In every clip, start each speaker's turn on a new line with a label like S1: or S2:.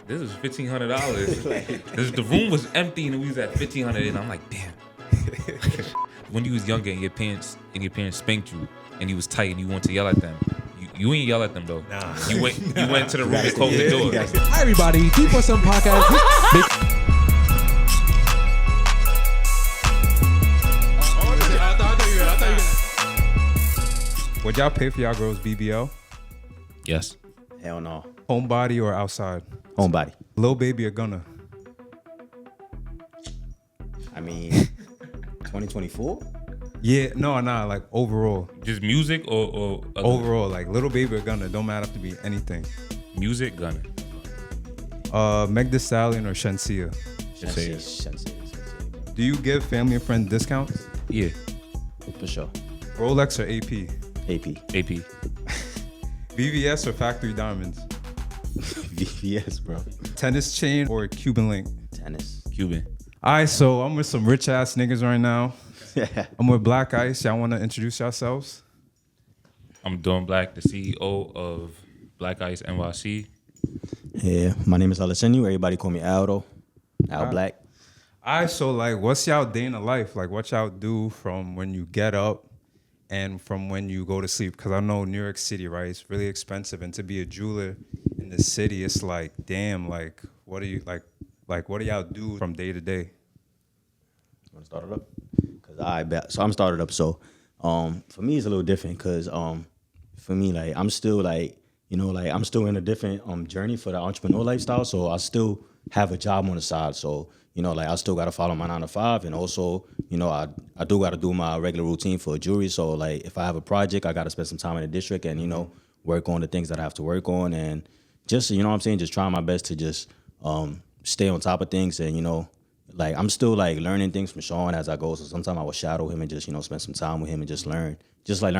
S1: this is $1,500. The room was empty and we was at $1,500, and I'm like, damn. When you was younger and your parents spanked you and you was tight and you wanted to yell at them, you ain't yell at them though. Nah. You went to the room and closed the door.
S2: Hi everybody, D47 Podcast. Would y'all pay for y'all girls BBL?
S1: Yes.
S3: Hell no.
S2: Homebody or outside?
S3: Homebody.
S2: Lil Baby or Gunna?
S3: I mean, 2024?
S2: Yeah, no, like overall.
S1: Just music or other?
S2: Overall, like Lil Baby or Gunna, don't matter to be anything.
S1: Music, Gunna.
S2: Meg Thee Stallion or Shenseea?
S3: Shenseea.
S2: Do you give family and friends discounts?
S1: Yeah.
S3: For sure.
S2: Rolex or AP?
S3: AP.
S2: VVS or factory diamonds?
S3: VVS, bro.
S2: Tennis chain or Cuban link?
S3: Tennis.
S1: Cuban.
S2: All right, so I'm with some rich ass niggas right now. I'm with Blvck Ice. Y'all want to introduce yourselves?
S1: I'm Blvck, the CEO of Blvck Ice NYC.
S3: Yeah, my name is Alessandro. Everybody call me Aldo. Al Black.
S2: All right, so like, what's y'all day in the life? Like, what y'all do from when you get up and from when you go to sleep? Because I know New York City, right? It's really expensive, and to be a jeweler in the city, it's like, damn. Like, what do you like? What do y'all do from day to day?
S3: You want to start it up? So I'm started up. So for me, it's a little different because for me, like I'm still like, I'm still in a different journey for the entrepreneur lifestyle. So I still have a job on the side. So, like I still got to follow my 9 to 5. And also, I do got to do my regular routine for jewelry. So like if I have a project, I got to spend some time in the district and, work on the things that I have to work on. And just, just trying my best to just stay on top of things. And, like I'm still like learning things from Sean as I go. So sometimes I will shadow him and just, spend some time with him and just learn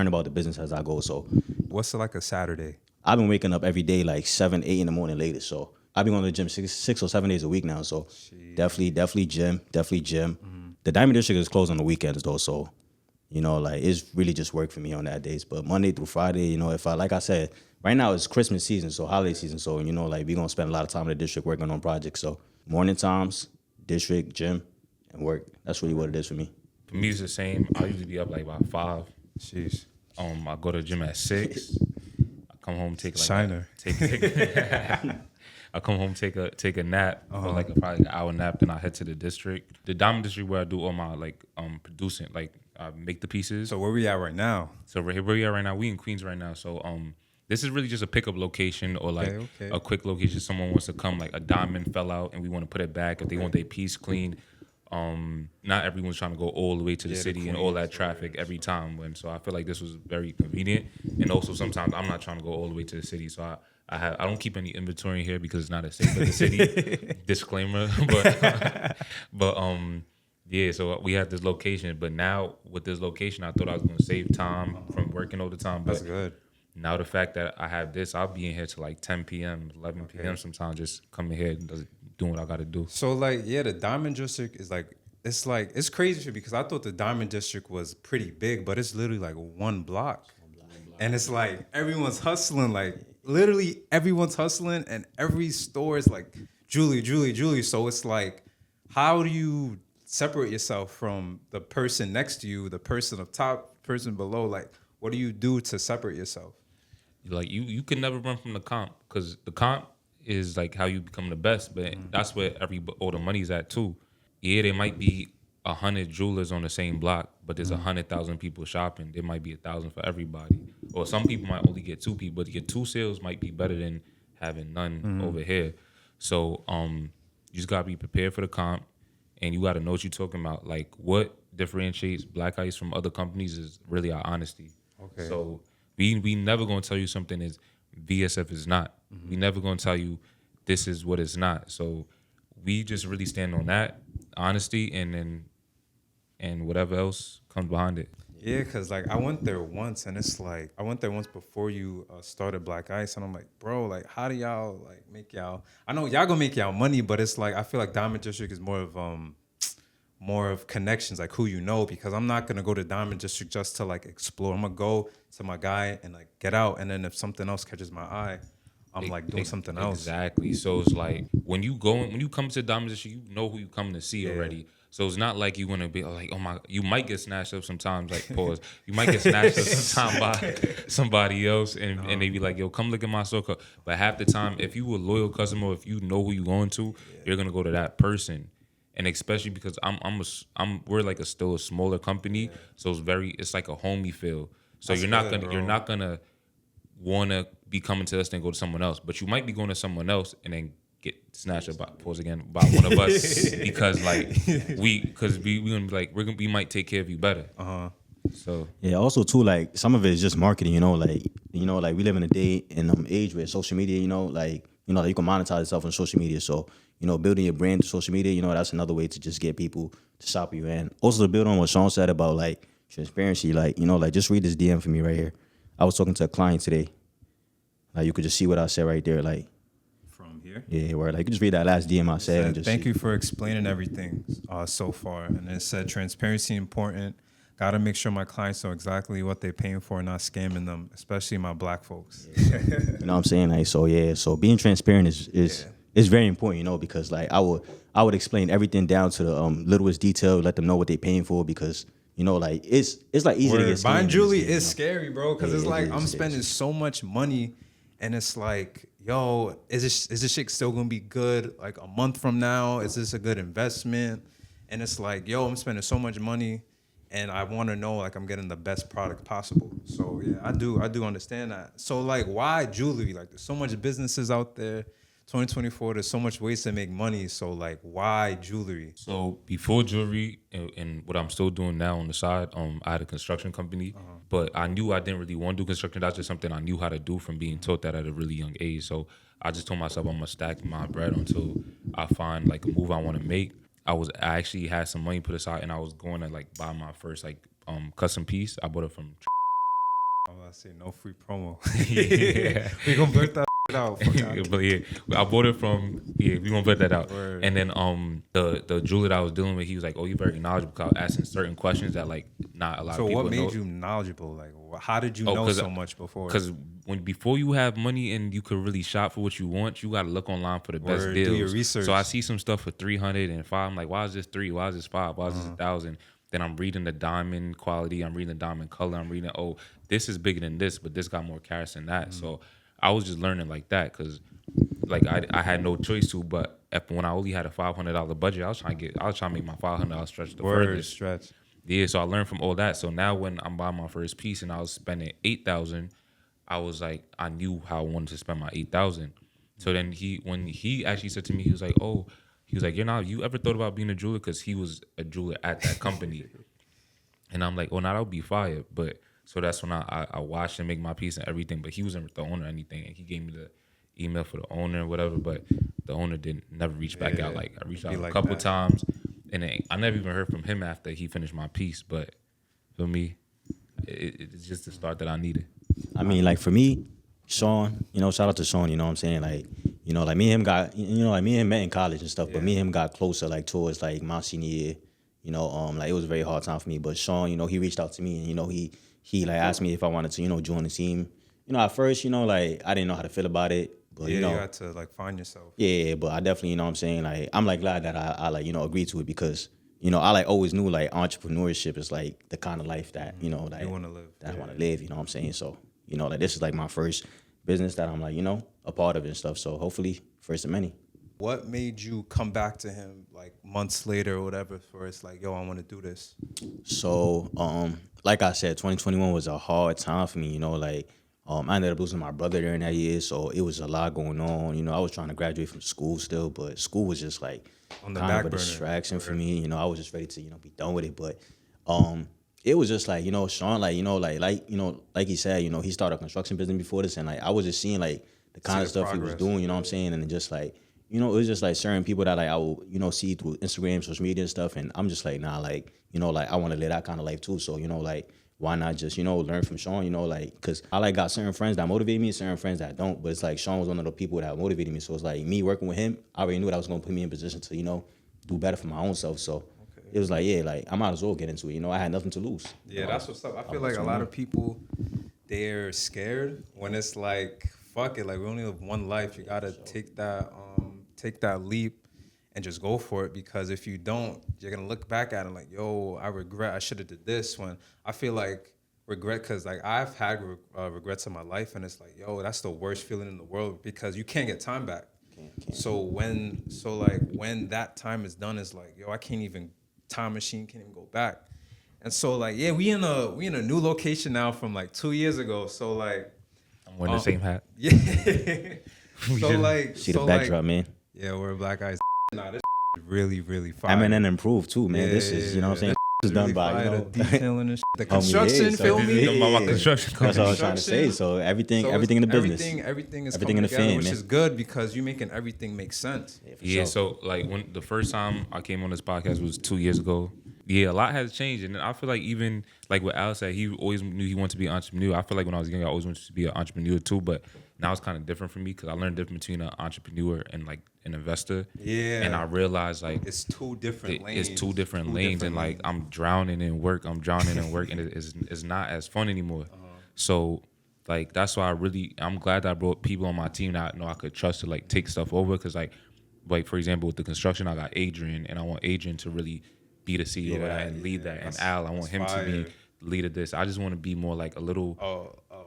S3: about the business as I go. So
S2: what's it like a Saturday?
S3: I've been waking up every day like 7, 8 in the morning latest. So I've been going to the gym 6 or 7 days a week now. So definitely gym. Mm-hmm. The Diamond District is closed on the weekends though. So, like it's really just work for me on that days. But Monday through Friday, if like I said, right now it's Christmas season, so holiday season. So, like we're going to spend a lot of time in the district working on projects. So morning times, district, gym, and work. That's really what it is for me.
S1: For me, it's the same. I usually be up like about 5.
S2: Jeez.
S1: I go to the gym at 6. I come home, take like
S2: Shiner.
S1: I come home, take a nap, or like probably an hour nap. Then I head to the district, the Diamond District, where I do all my like producing, like I make the pieces.
S2: So where we at right now?
S1: So where we are right now, we in Queens right now. So this is really just a pickup location or like a quick location. Someone wants to come, like a diamond fell out and we want to put it back. If they want their piece cleaned, not everyone's trying to go all the way to the city and all that traffic every time. So I feel like this was very convenient. And also sometimes I'm not trying to go all the way to the city. So I don't keep any inventory in here because it's not as safe as the city. Disclaimer. But yeah, so we had this location. But now with this location, I thought I was going to save time from working all the time. But
S2: that's good. Now
S1: the fact that I have this, I'll be in here till like 10 p.m., 11 p.m. sometimes, just coming here and doing what I got to do.
S2: So like, yeah, the Diamond District is like, it's crazy because I thought the Diamond District was pretty big, but it's literally like one block. And it's like, everyone's hustling, like literally everyone's hustling and every store is like jewelry. So it's like, how do you separate yourself from the person next to you, the person up top, person below? Like, what do you do to separate yourself?
S1: Like you can never run from the comp because the comp is like how you become the best, but that's where all the money's at too. Yeah, there might be 100 jewelers on the same block, but there's 100,000 people shopping. There might be 1,000 for everybody, or some people might only get 2 people, but your 2 sales might be better than having none over here. So you just gotta be prepared for the comp, and you gotta know what you're talking about. Like what differentiates Blvck Ice from other companies is really our honesty. Okay. So we never gonna tell you something is VSF is not. We never gonna tell you this is what it's not. So we just really stand on that honesty, and whatever else comes behind it.
S2: Yeah, cause like I went there once, and it's like I went there once before you started Blvck Ice, and I'm like, bro, like how do y'all like make y'all? I know y'all gonna make y'all money, but it's like I feel like Diamond District is more of connections, like who you know, because I'm not gonna go to Diamond District just to like explore. I'm gonna go to my guy and like get out, and then if something else catches my eye, I'm like doing something else.
S1: Exactly. So it's like when you come to diamond industry, you know who you coming to see already. So it's not like you want to be like, oh my, you might get snatched up sometimes, like pause. You might get snatched up sometime by somebody else, and they be like, yo, come look at my circle. But half the time, if you a loyal customer, if you know who you going to, you're gonna go to that person. And especially because we're like still a smaller company, so it's like a homey feel. So you're not gonna wanna be coming to us and go to someone else, but you might be going to someone else and then get snatched up by one of us because we gonna be like we might take care of you better. So
S3: yeah, also too, like some of it is just marketing, like we live in a day and age where social media, like you can monetize yourself on social media. So, building your brand to social media, that's another way to just get people to shop you. And also to build on what Sean said about like transparency, like, just read this DM for me right here. I was talking to a client today. Like you could just see what I said right there, like
S2: from here.
S3: Yeah, where like you just read that last DM I said. And just
S2: thank you for explaining everything so far. And it said transparency important. Got to make sure my clients know exactly what they're paying for and not scamming them, especially my black folks.
S3: You know what I'm saying? Like, so being transparent is very important, because like I would explain everything down to the littlest detail, let them know what they're paying for, because like it's like easy to get
S2: buying
S3: scammed
S2: jewelry
S3: these days,
S2: is scary, bro, because it's like I'm spending so much money, and it's like, yo, is this shit still gonna be good like a month from now? Is this a good investment? And it's like, yo, I'm spending so much money, and I want to know like I'm getting the best product possible. So yeah, I do understand that. So like, why jewelry? Like, there's so much businesses out there. 2024, there's so much ways to make money. So like, why jewelry?
S1: So before jewelry and what I'm still doing now on the side, I had a construction company, but I knew I didn't really want to do construction. That's just something I knew how to do from being taught that at a really young age. So I just told myself I'm gonna stack my bread until I find like a move I want to make. I actually had some money put aside, and I was going to like buy my first like custom piece. I bought it from.
S2: I'm gonna say no free promo.
S1: Yeah.
S2: We gonna blurt that out.
S1: But yeah, I bought it from. Yeah, we gonna put that out.
S2: Word.
S1: And then the jeweler that I was dealing with, he was like, "Oh, you're very knowledgeable." Cause I was asking certain questions that like not a lot of people know.
S2: So what made you knowledgeable? Like, how did you know so much before?
S1: Because before you have money and you could really shop for what you want, you gotta look online for the best deals.
S2: Do your research.
S1: So I see some stuff for 300 and 5. I'm like, why is this 3? Why is this 5? Why is this 1,000? Then I'm reading the diamond quality. I'm reading the diamond color. I'm reading, oh, this is bigger than this, but this got more carats than that. So I was just learning like that because like I had no choice to. But when I only had a $500 budget, I was trying to make my $500 stretch the furthest.
S2: Stretch.
S1: Yeah, so I learned from all that. So now when I'm buying my first piece and I was spending $8,000, I was like, I knew how I wanted to spend my $8,000. So then when he actually said to me, he was like, you ever thought about being a jeweler? Because he was a jeweler at that company. And I'm like, oh, now that would be fire. But so that's when I watched him make my piece and everything. But he wasn't the owner or anything. And he gave me the email for the owner or whatever. But the owner never reach back out. Like I reached out a couple times. And then I never even heard from him after he finished my piece. But for me, it's just the start that I needed.
S3: I mean, like for me, Sean, shout out to Sean, you know what I'm saying? Like, like me and him got, like me and him met in college and stuff, but me and him got closer like towards like my senior year, like it was a very hard time for me. But Sean, he reached out to me and, he like asked me if I wanted to, join the team. At first, like I didn't know how to feel about it. But,
S2: you had to like find yourself.
S3: Yeah, but I definitely, what I'm saying, like I'm like glad that I like, agreed to it because, I like always knew like entrepreneurship is like the kind of life that, like
S2: you want to live.
S3: That I want to live, you know what I'm saying? So, like this is like my first business that I'm like, a part of it and stuff. So hopefully first of many.
S2: What made you come back to him like months later or whatever for it's like, yo, I want to do this?
S3: So, like I said, 2021 was a hard time for me, like I ended up losing my brother during that year. So it was a lot going on. I was trying to graduate from school still, but school was just like
S2: on the
S3: kind
S2: back
S3: of a
S2: burner.
S3: distraction for me. I was just ready to, be done with it. But it was just like, Sean, like, like he said, he started a construction business before this. And like, I was just seeing like the kind of stuff he was doing, you know what I'm saying? And it just like, it was just like certain people that like I will, see through Instagram, social media and stuff. And I'm just like, nah, like, like I want to live that kind of life too. So, like, why not just, learn from Sean, like, because I like got certain friends that motivate me, certain friends that don't. But it's like Sean was one of the people that motivated me. So it's like me working with him, I already knew that was going to put me in position to, do better for my own self. So it was like, yeah, like I might as well get into it. I had nothing to lose.
S2: Yeah, that's what's up. I feel like a lot of people, they're scared when it's like, fuck it, like we only have one life. You gotta take that take that leap and just go for it, because if you don't, you're gonna look back at it like, yo, I regret I should have did this. When I feel like regret, because like I've had regrets in my life, and it's like, yo, that's the worst feeling in the world, because you can't get time back.
S3: Can't.
S2: So when that time is done, it's like, yo, I can't even, time machine can't even go back. And so like, yeah, we in a new location now from like 2 years ago. So like,
S1: I'm wearing the same hat.
S2: yeah. So like,
S3: See the backdrop, man.
S2: yeah, we're Blvck Ice. Nah, this is really, really fire.
S3: Eminem improved too, man. This is, you know what I'm saying? This is done by, you know,
S2: the detailing and shit. The
S3: Homie,
S2: construction,
S3: yeah,
S2: feel
S3: so
S2: me?
S1: My construction
S3: That's all
S1: company.
S3: I was trying to say. So everything
S2: So
S3: in the business.
S2: everything is
S3: Everything
S2: coming
S3: in the
S2: together,
S3: fan,
S2: which
S3: man.
S2: is good, because you're making everything make sense.
S3: For
S1: Yeah,
S3: sure.
S1: so like when the first time I came on this podcast was 2 years ago. Yeah, a lot has changed, and I feel like even like what Al said, he always knew he wanted to be an entrepreneur. I feel like when I was young, I always wanted to be an entrepreneur too, but now it's kind of different for me because I learned the difference between an entrepreneur and like an investor.
S2: Yeah.
S1: And I realized like
S2: It's two different lanes.
S1: it's two different lanes, and like I'm drowning in work, and it's not as fun anymore. So like that's why I'm glad that I brought people on my team that I know I could trust to like take stuff over, because like for example with the construction, I got Adrian, and I want Adrian to really be the CEO of that and lead that, and Al, I want him to be the lead of this. I just want to be more like a little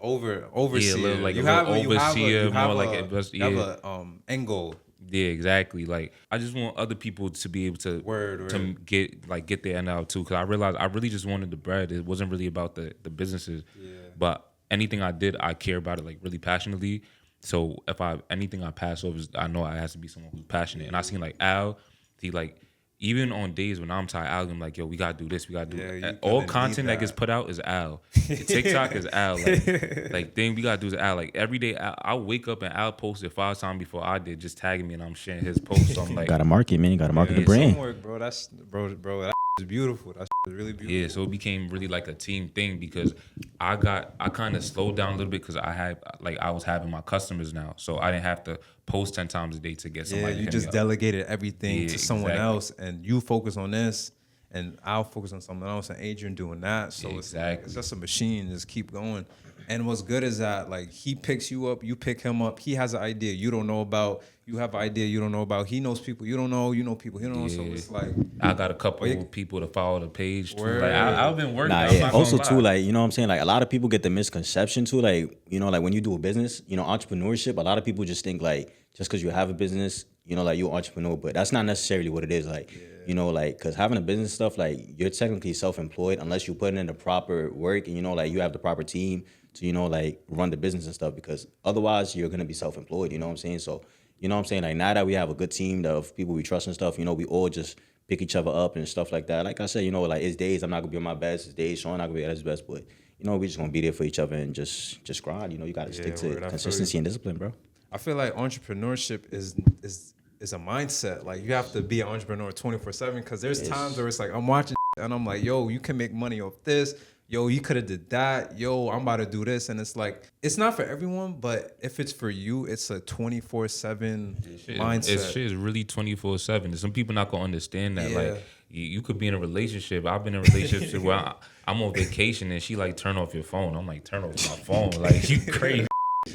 S2: overseer.
S1: Yeah, a little, like
S2: you
S1: a
S2: have
S1: little overseer,
S2: you have
S1: more
S2: a,
S1: like invest-
S2: you have
S1: yeah.
S2: a end goal.
S1: Yeah, exactly. Like I just want other people to be able to to get their end out too. Because I realized I really just wanted the bread. It wasn't really about the businesses.
S2: Yeah.
S1: But anything I did, I care about it like really passionately. So if anything I pass over, I know I has to be someone who's passionate. And I seen like Al, he like even on days when I'm tired, Al, I'm like, yo, we gotta do this, we gotta do that. All content that gets put out is Al. TikTok is Al. Like thing we gotta do is Al. Like every day, I wake up and Al posted 5 times before I did, just tagging me, and I'm sharing his posts. So I'm like,
S3: gotta market, man. Gotta market the
S2: Some
S3: brand.
S2: work, bro. That's bro. That is beautiful. That's really beautiful.
S1: yeah. So it became really like a team thing, because I kind of slowed down a little bit because I was having my customers now, so I didn't have to post 10 times a day to get somebody.
S2: Yeah, you
S1: to
S2: just
S1: hit me up.
S2: delegated everything to someone
S1: exactly.
S2: else, and you focus on this, and I'll focus on something else, and Adrian doing that. So it's just a machine. Just keep going. And what's good is that like he picks you up, you pick him up. He has an idea you don't know about. You have an idea you don't know about. He knows people you don't know. You know people he don't know. So it's like
S1: I got a couple of people to follow the page too.
S2: Word.
S1: Like I've been working.
S3: Nah,
S1: I'm
S3: yeah.
S1: not gonna
S3: Also,
S1: lie.
S3: too, like, you know what I'm saying? Like, a lot of people get the misconception, too, like, you know, like, when you do a business, you know, entrepreneurship, a lot of people just think, like, just because you have a business, you know, like, you're an entrepreneur, but that's not necessarily what it is. Like, you know, like, because having a business stuff, like, you're technically self-employed unless you put in the proper work and, you know, like, you have the proper team to, you know, like, run the business and stuff, because otherwise you're going to be self-employed, you know what I'm saying? So, you know what I'm saying? Like, now that we have a good team of people we trust and stuff, you know, we all just pick each other up and stuff like that. Like I said, you know, like, it's days I'm not gonna be on my best, it's days Sean not gonna be at his best, but you know, we just gonna be there for each other and just grind. You know, you gotta stick to
S2: word, I feel
S3: consistency and discipline, bro.
S2: I feel like entrepreneurship is a mindset. Like you have to be an entrepreneur 24/7, because there's times where it's like I'm watching and I'm like, yo, you can make money off this. Yo, you could have did that. Yo, I'm about to do this. And it's like, it's not for everyone, but if it's for you, it's a 24/7 mindset.
S1: It's shit is really 24/7. Some people not gonna understand that.
S2: Yeah.
S1: Like you could be in a relationship. I've been in relationships where I'm on vacation and she like turn off your phone. I'm like, turn off my phone. Like you crazy.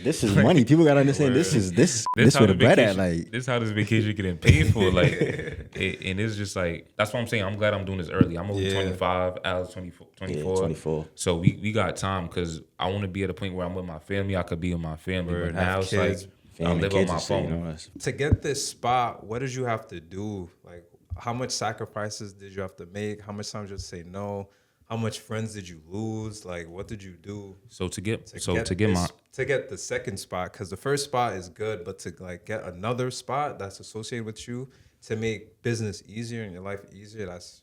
S3: This is money. People gotta understand this
S1: This
S3: where the bread at. Like,
S1: this how this vacation getting paid for. Like, and it's just like that's what I'm saying. I'm glad I'm doing this early. I'm only 25. Al's 24.
S3: yeah, 24.
S1: So we got time because I want to be at a point where I'm with my family. I could be with my family, but now it's
S2: kids.
S1: like I
S3: Family,
S1: live on
S3: kids
S1: my
S3: and shit,
S1: phone.
S3: you know, that's-
S2: To get this spot, what did you have to do? Like, how much sacrifices did you have to make? How much time did you say no? How much friends did you lose? Like, what did you do
S1: So to get
S2: to get the second spot? Because the first spot is good, but to like get another spot that's associated with you to make business easier and your life easier, that's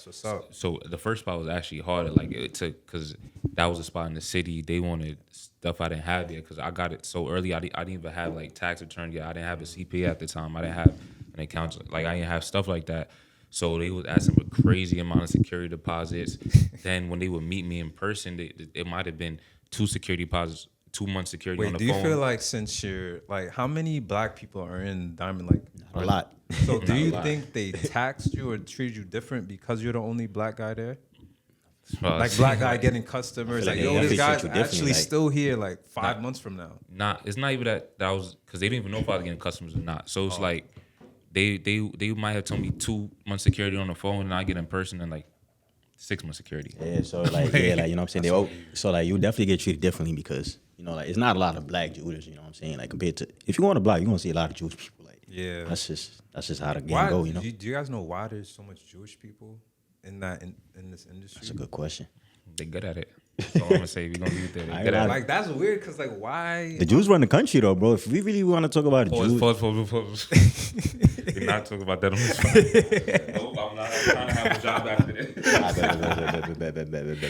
S2: what's up.
S1: So the first spot was actually harder. Like it took because that was a spot in the city. They wanted stuff I didn't have there because I got it so early. I didn't even have like tax return yet. I didn't have a CPA at the time. I didn't have an account. Like I didn't have stuff like that. So they was asking for crazy amount of security deposits. Then when they would meet me in person, it might have been 2 security deposits, 2 months security on the
S2: Do
S1: phone.
S2: you feel like since you're like, how many black people are in Diamond? Like
S3: a lot.
S2: So do
S1: Not a
S2: you
S1: lot.
S2: think they taxed you or treated you different because you're the only black guy there? Like black guy getting customers, like,
S3: like
S2: yo,
S3: they
S2: this
S3: definitely
S2: guy's
S3: treat you
S2: actually
S3: differently, like-
S2: still here like 5 months from now.
S1: Nah, it's not even that I was, because they didn't even know if I was getting customers or not. So it's like they might have told me 2 months security on the phone, and I get in person and like 6 months security.
S3: Yeah, so like yeah, like you know what I'm saying. So like you definitely get treated differently because you know like it's not a lot of black jewelers. You know what I'm saying? Like compared to if you go on the block, you're gonna see a lot of Jewish people. Like
S2: Yeah.
S3: that's just how the game
S2: Why
S3: go. You know,
S2: do you guys know why there's so much Jewish people in this industry?
S3: that's a good question.
S1: They good at it. That's all I'm gonna say. We gonna leave it there. They
S3: I
S1: good at
S3: ain't
S1: it.
S2: Like that's weird because like why?
S3: The Jews run the country though, bro. If we really want to talk about the Jews,
S1: Pause. We're not talking about that on this podcast. Nope, I'm not trying to have a job after this.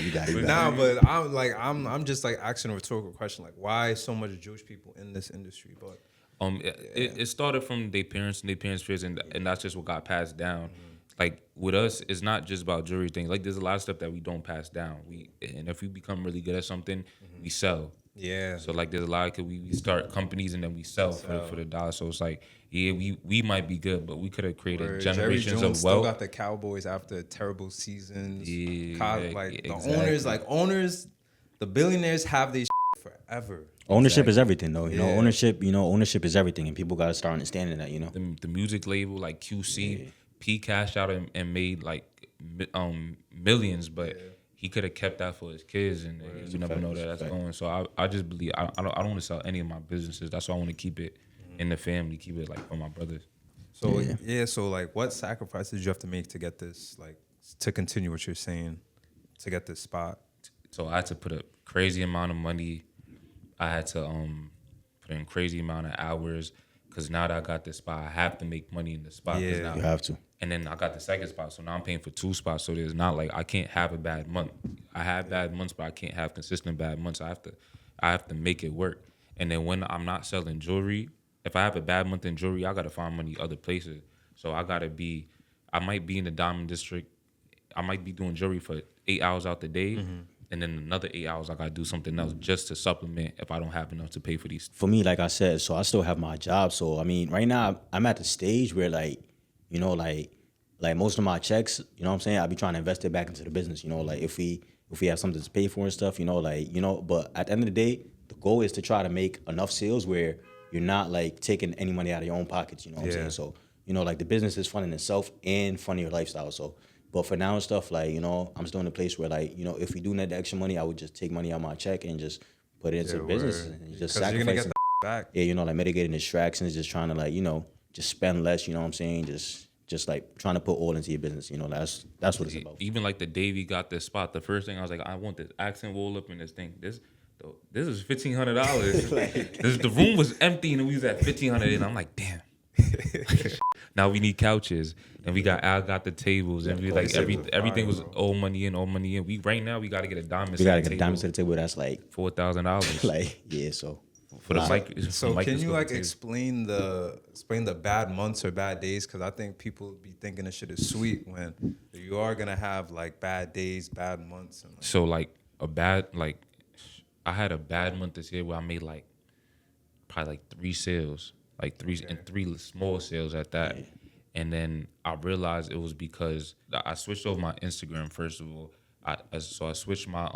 S3: you got it.
S2: Nah, but I'm just like asking a rhetorical question, like why so much Jewish people in this industry? But
S1: It started from their parents and their parents' fears, and that's just what got passed down. Like with us, it's not just about jewelry things. Like there's a lot of stuff that we don't pass down. And if we become really good at something, we sell.
S2: yeah,
S1: So like there's a lot of we start companies and then we sell for the dollar. So it's like we might be good, but we could have created
S2: Jerry
S1: generations
S2: Jones
S1: of
S2: still
S1: wealth.
S2: got the Cowboys after terrible seasons.
S1: Yeah,
S2: The owners, the billionaires have these forever.
S3: Ownership is everything, though. You know,
S2: Yeah.
S3: ownership is everything, and people gotta start understanding that. You know,
S1: The music label like QC, P cashed out and made like millions, but he could have kept that for his kids, and you never know that that's going. So I just believe I don't want to sell any of my businesses. That's why I want to keep it in the family, keep it like for my brothers.
S2: So so like, what sacrifices did you have to make to get this, like, to continue what you're saying, to get this spot?
S1: So I had to put a crazy amount of money. I had to put in crazy amount of hours because now that I got this spot, I have to make money in the spot. 'Cause
S2: Yeah.
S1: now,
S3: you have to.
S1: And then I got the second spot, so now I'm paying for 2 spots. So there's not like I can't have a bad month. I have bad months, but I can't have consistent bad months. I have to make it work. And then when I'm not selling jewelry, if I have a bad month in jewelry, I gotta find money other places. So I might be in the Diamond District. I might be doing jewelry for 8 hours out the day, and then another 8 hours I gotta do something else just to supplement if I don't have enough to pay for these.
S3: For me, like I said, so I still have my job. So I mean, right now I'm at the stage where like, you know, like most of my checks, you know what I'm saying, I be trying to invest it back into the business. You know, like if we have something to pay for and stuff, you know, like, you know, but at the end of the day, the goal is to try to make enough sales where you're not like taking any money out of your own pockets. You know what I'm saying? So, you know, like the business is funding itself and funding your lifestyle. So, but for now and stuff, like, you know, I'm still in a place where like, you know, if we do need the extra money, I would just take money out of my check and just put it into the business and just
S2: Because you're gonna
S3: sacrifice.
S2: get the back.
S3: Yeah, you know, like mitigating distractions, just trying to like, you know, just spend less, you know what I'm saying? Just like trying to put all into your business, you know, that's what it's about.
S1: Even like the day we got this spot, the first thing I was like, I want this accent wall up in this thing. This is $1,500. The room was empty and we was at $1,500, and I'm like, damn. Now we need couches, and Al got the tables, and we like everything was all money in. We right now we got to get a diamond.
S3: We gotta get a diamond to the table that's like
S1: $4,000.
S3: like yeah, so
S1: for the mic.
S2: So can you like explain the bad months or bad days? Because I think people be thinking this shit is sweet when you are gonna have like bad days, bad months. And like,
S1: So like I had a bad month this year where I made like probably like 3 sales, like 3 small sales at that. Yeah. And then I realized it was because I switched over my Instagram first of all. So I switched my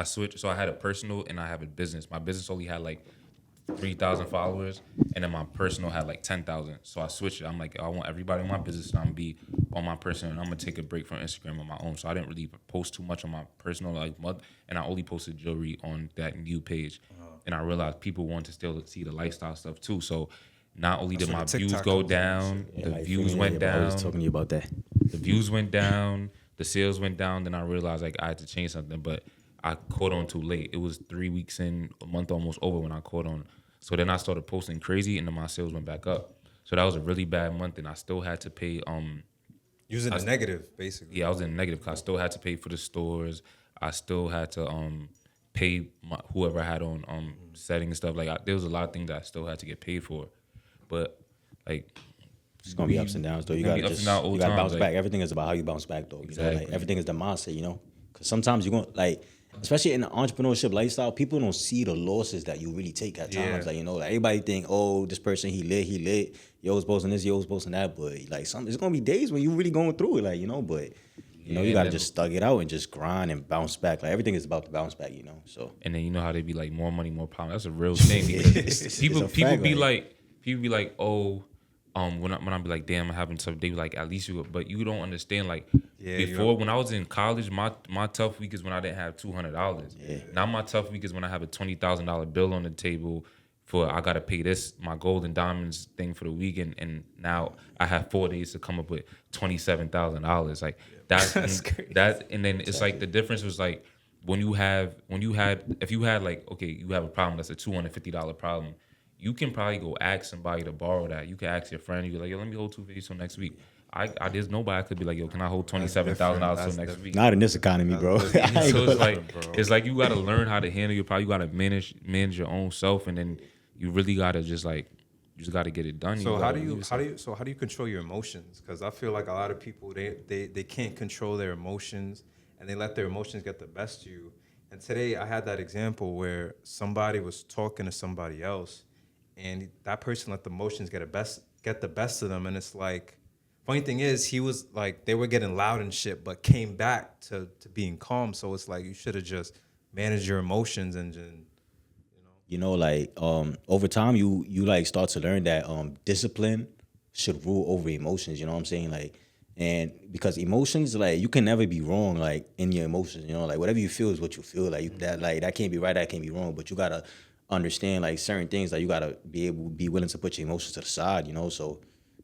S1: so I had a personal and I have a business. My business only had like 3,000 followers, and then my personal had like 10,000. So I switched it. I'm like, I want everybody on my business to be on my personal, and I'm gonna take a break from Instagram on my own. So I didn't really post too much on my personal like month, and I only posted jewelry on that new page. And I realized people want to still see the lifestyle stuff too. So not only did my views go down, the views went down.
S3: I was talking to you about that.
S1: The views went down, the sales went down. Then I realized like I had to change something, but I caught on too late. It was 3 weeks in, a month almost over when I caught on. So then I started posting crazy, and then my sales went back up. So that was a really bad month, and I still had to pay.
S2: Using the negative, basically.
S1: Yeah, I was in negative because I still had to pay for the stores. I still had to pay whoever I had on setting and stuff. Like there was a lot of things that I still had to get paid for, but like
S3: it's gonna be ups and downs though. You gotta bounce back. Everything is about how you bounce back though. You know, like everything is the mindset. You know, because sometimes you're gonna like. Especially in the entrepreneurship lifestyle, people don't see the losses that you really take at times. Like, you know, like everybody think, oh, this person, he lit. Yo was posting this, yo was posting that. But like it's gonna be days when you really going through it, like, you know, but You know, you gotta just thug it out and just grind and bounce back. Like everything is about to bounce back, you know. So
S1: And then you know how they be like, more money, more power. That's a real thing. Because people be like, oh, when I be like, damn, I'm having tough. They be like, at least you. But you don't understand. Like before, when I was in college, my tough week is when I didn't have $200.
S3: Yeah.
S1: Now my tough week is when I have a $20,000 bill on the table. For I gotta pay this my gold and diamonds thing for the weekend, and now I have 4 days to come up with $27,000. Like that's crazy. And then it's like the difference was like if you had like, okay, you have a problem that's a $250 problem, you can probably go ask somebody to borrow that. You can ask your friend, you're like, yo, let me hold $250 till next week. There's nobody I could be like, yo, can I hold $27,000 till next week?
S3: not in this economy, bro.
S1: So it's like you gotta learn how to handle your problem. You gotta manage your own self, and then you really gotta just gotta get it done.
S2: So how do you control your emotions? Because I feel like a lot of people they can't control their emotions, and they let their emotions get the best of you. And today I had that example where somebody was talking to somebody else, and that person let the emotions get the best of them. And it's like, funny thing is, he was like, they were getting loud and shit, but came back to being calm. So it's like you should have just managed your emotions and just.
S3: You know, like over time, you like start to learn that discipline should rule over emotions. You know what I'm saying? Like, and because emotions, like, you can never be wrong, like, in your emotions. You know, like, whatever you feel is what you feel. Like that can't be right, that can't be wrong. But you gotta understand, like, certain things. Like, you gotta be willing to put your emotions to the side. You know, so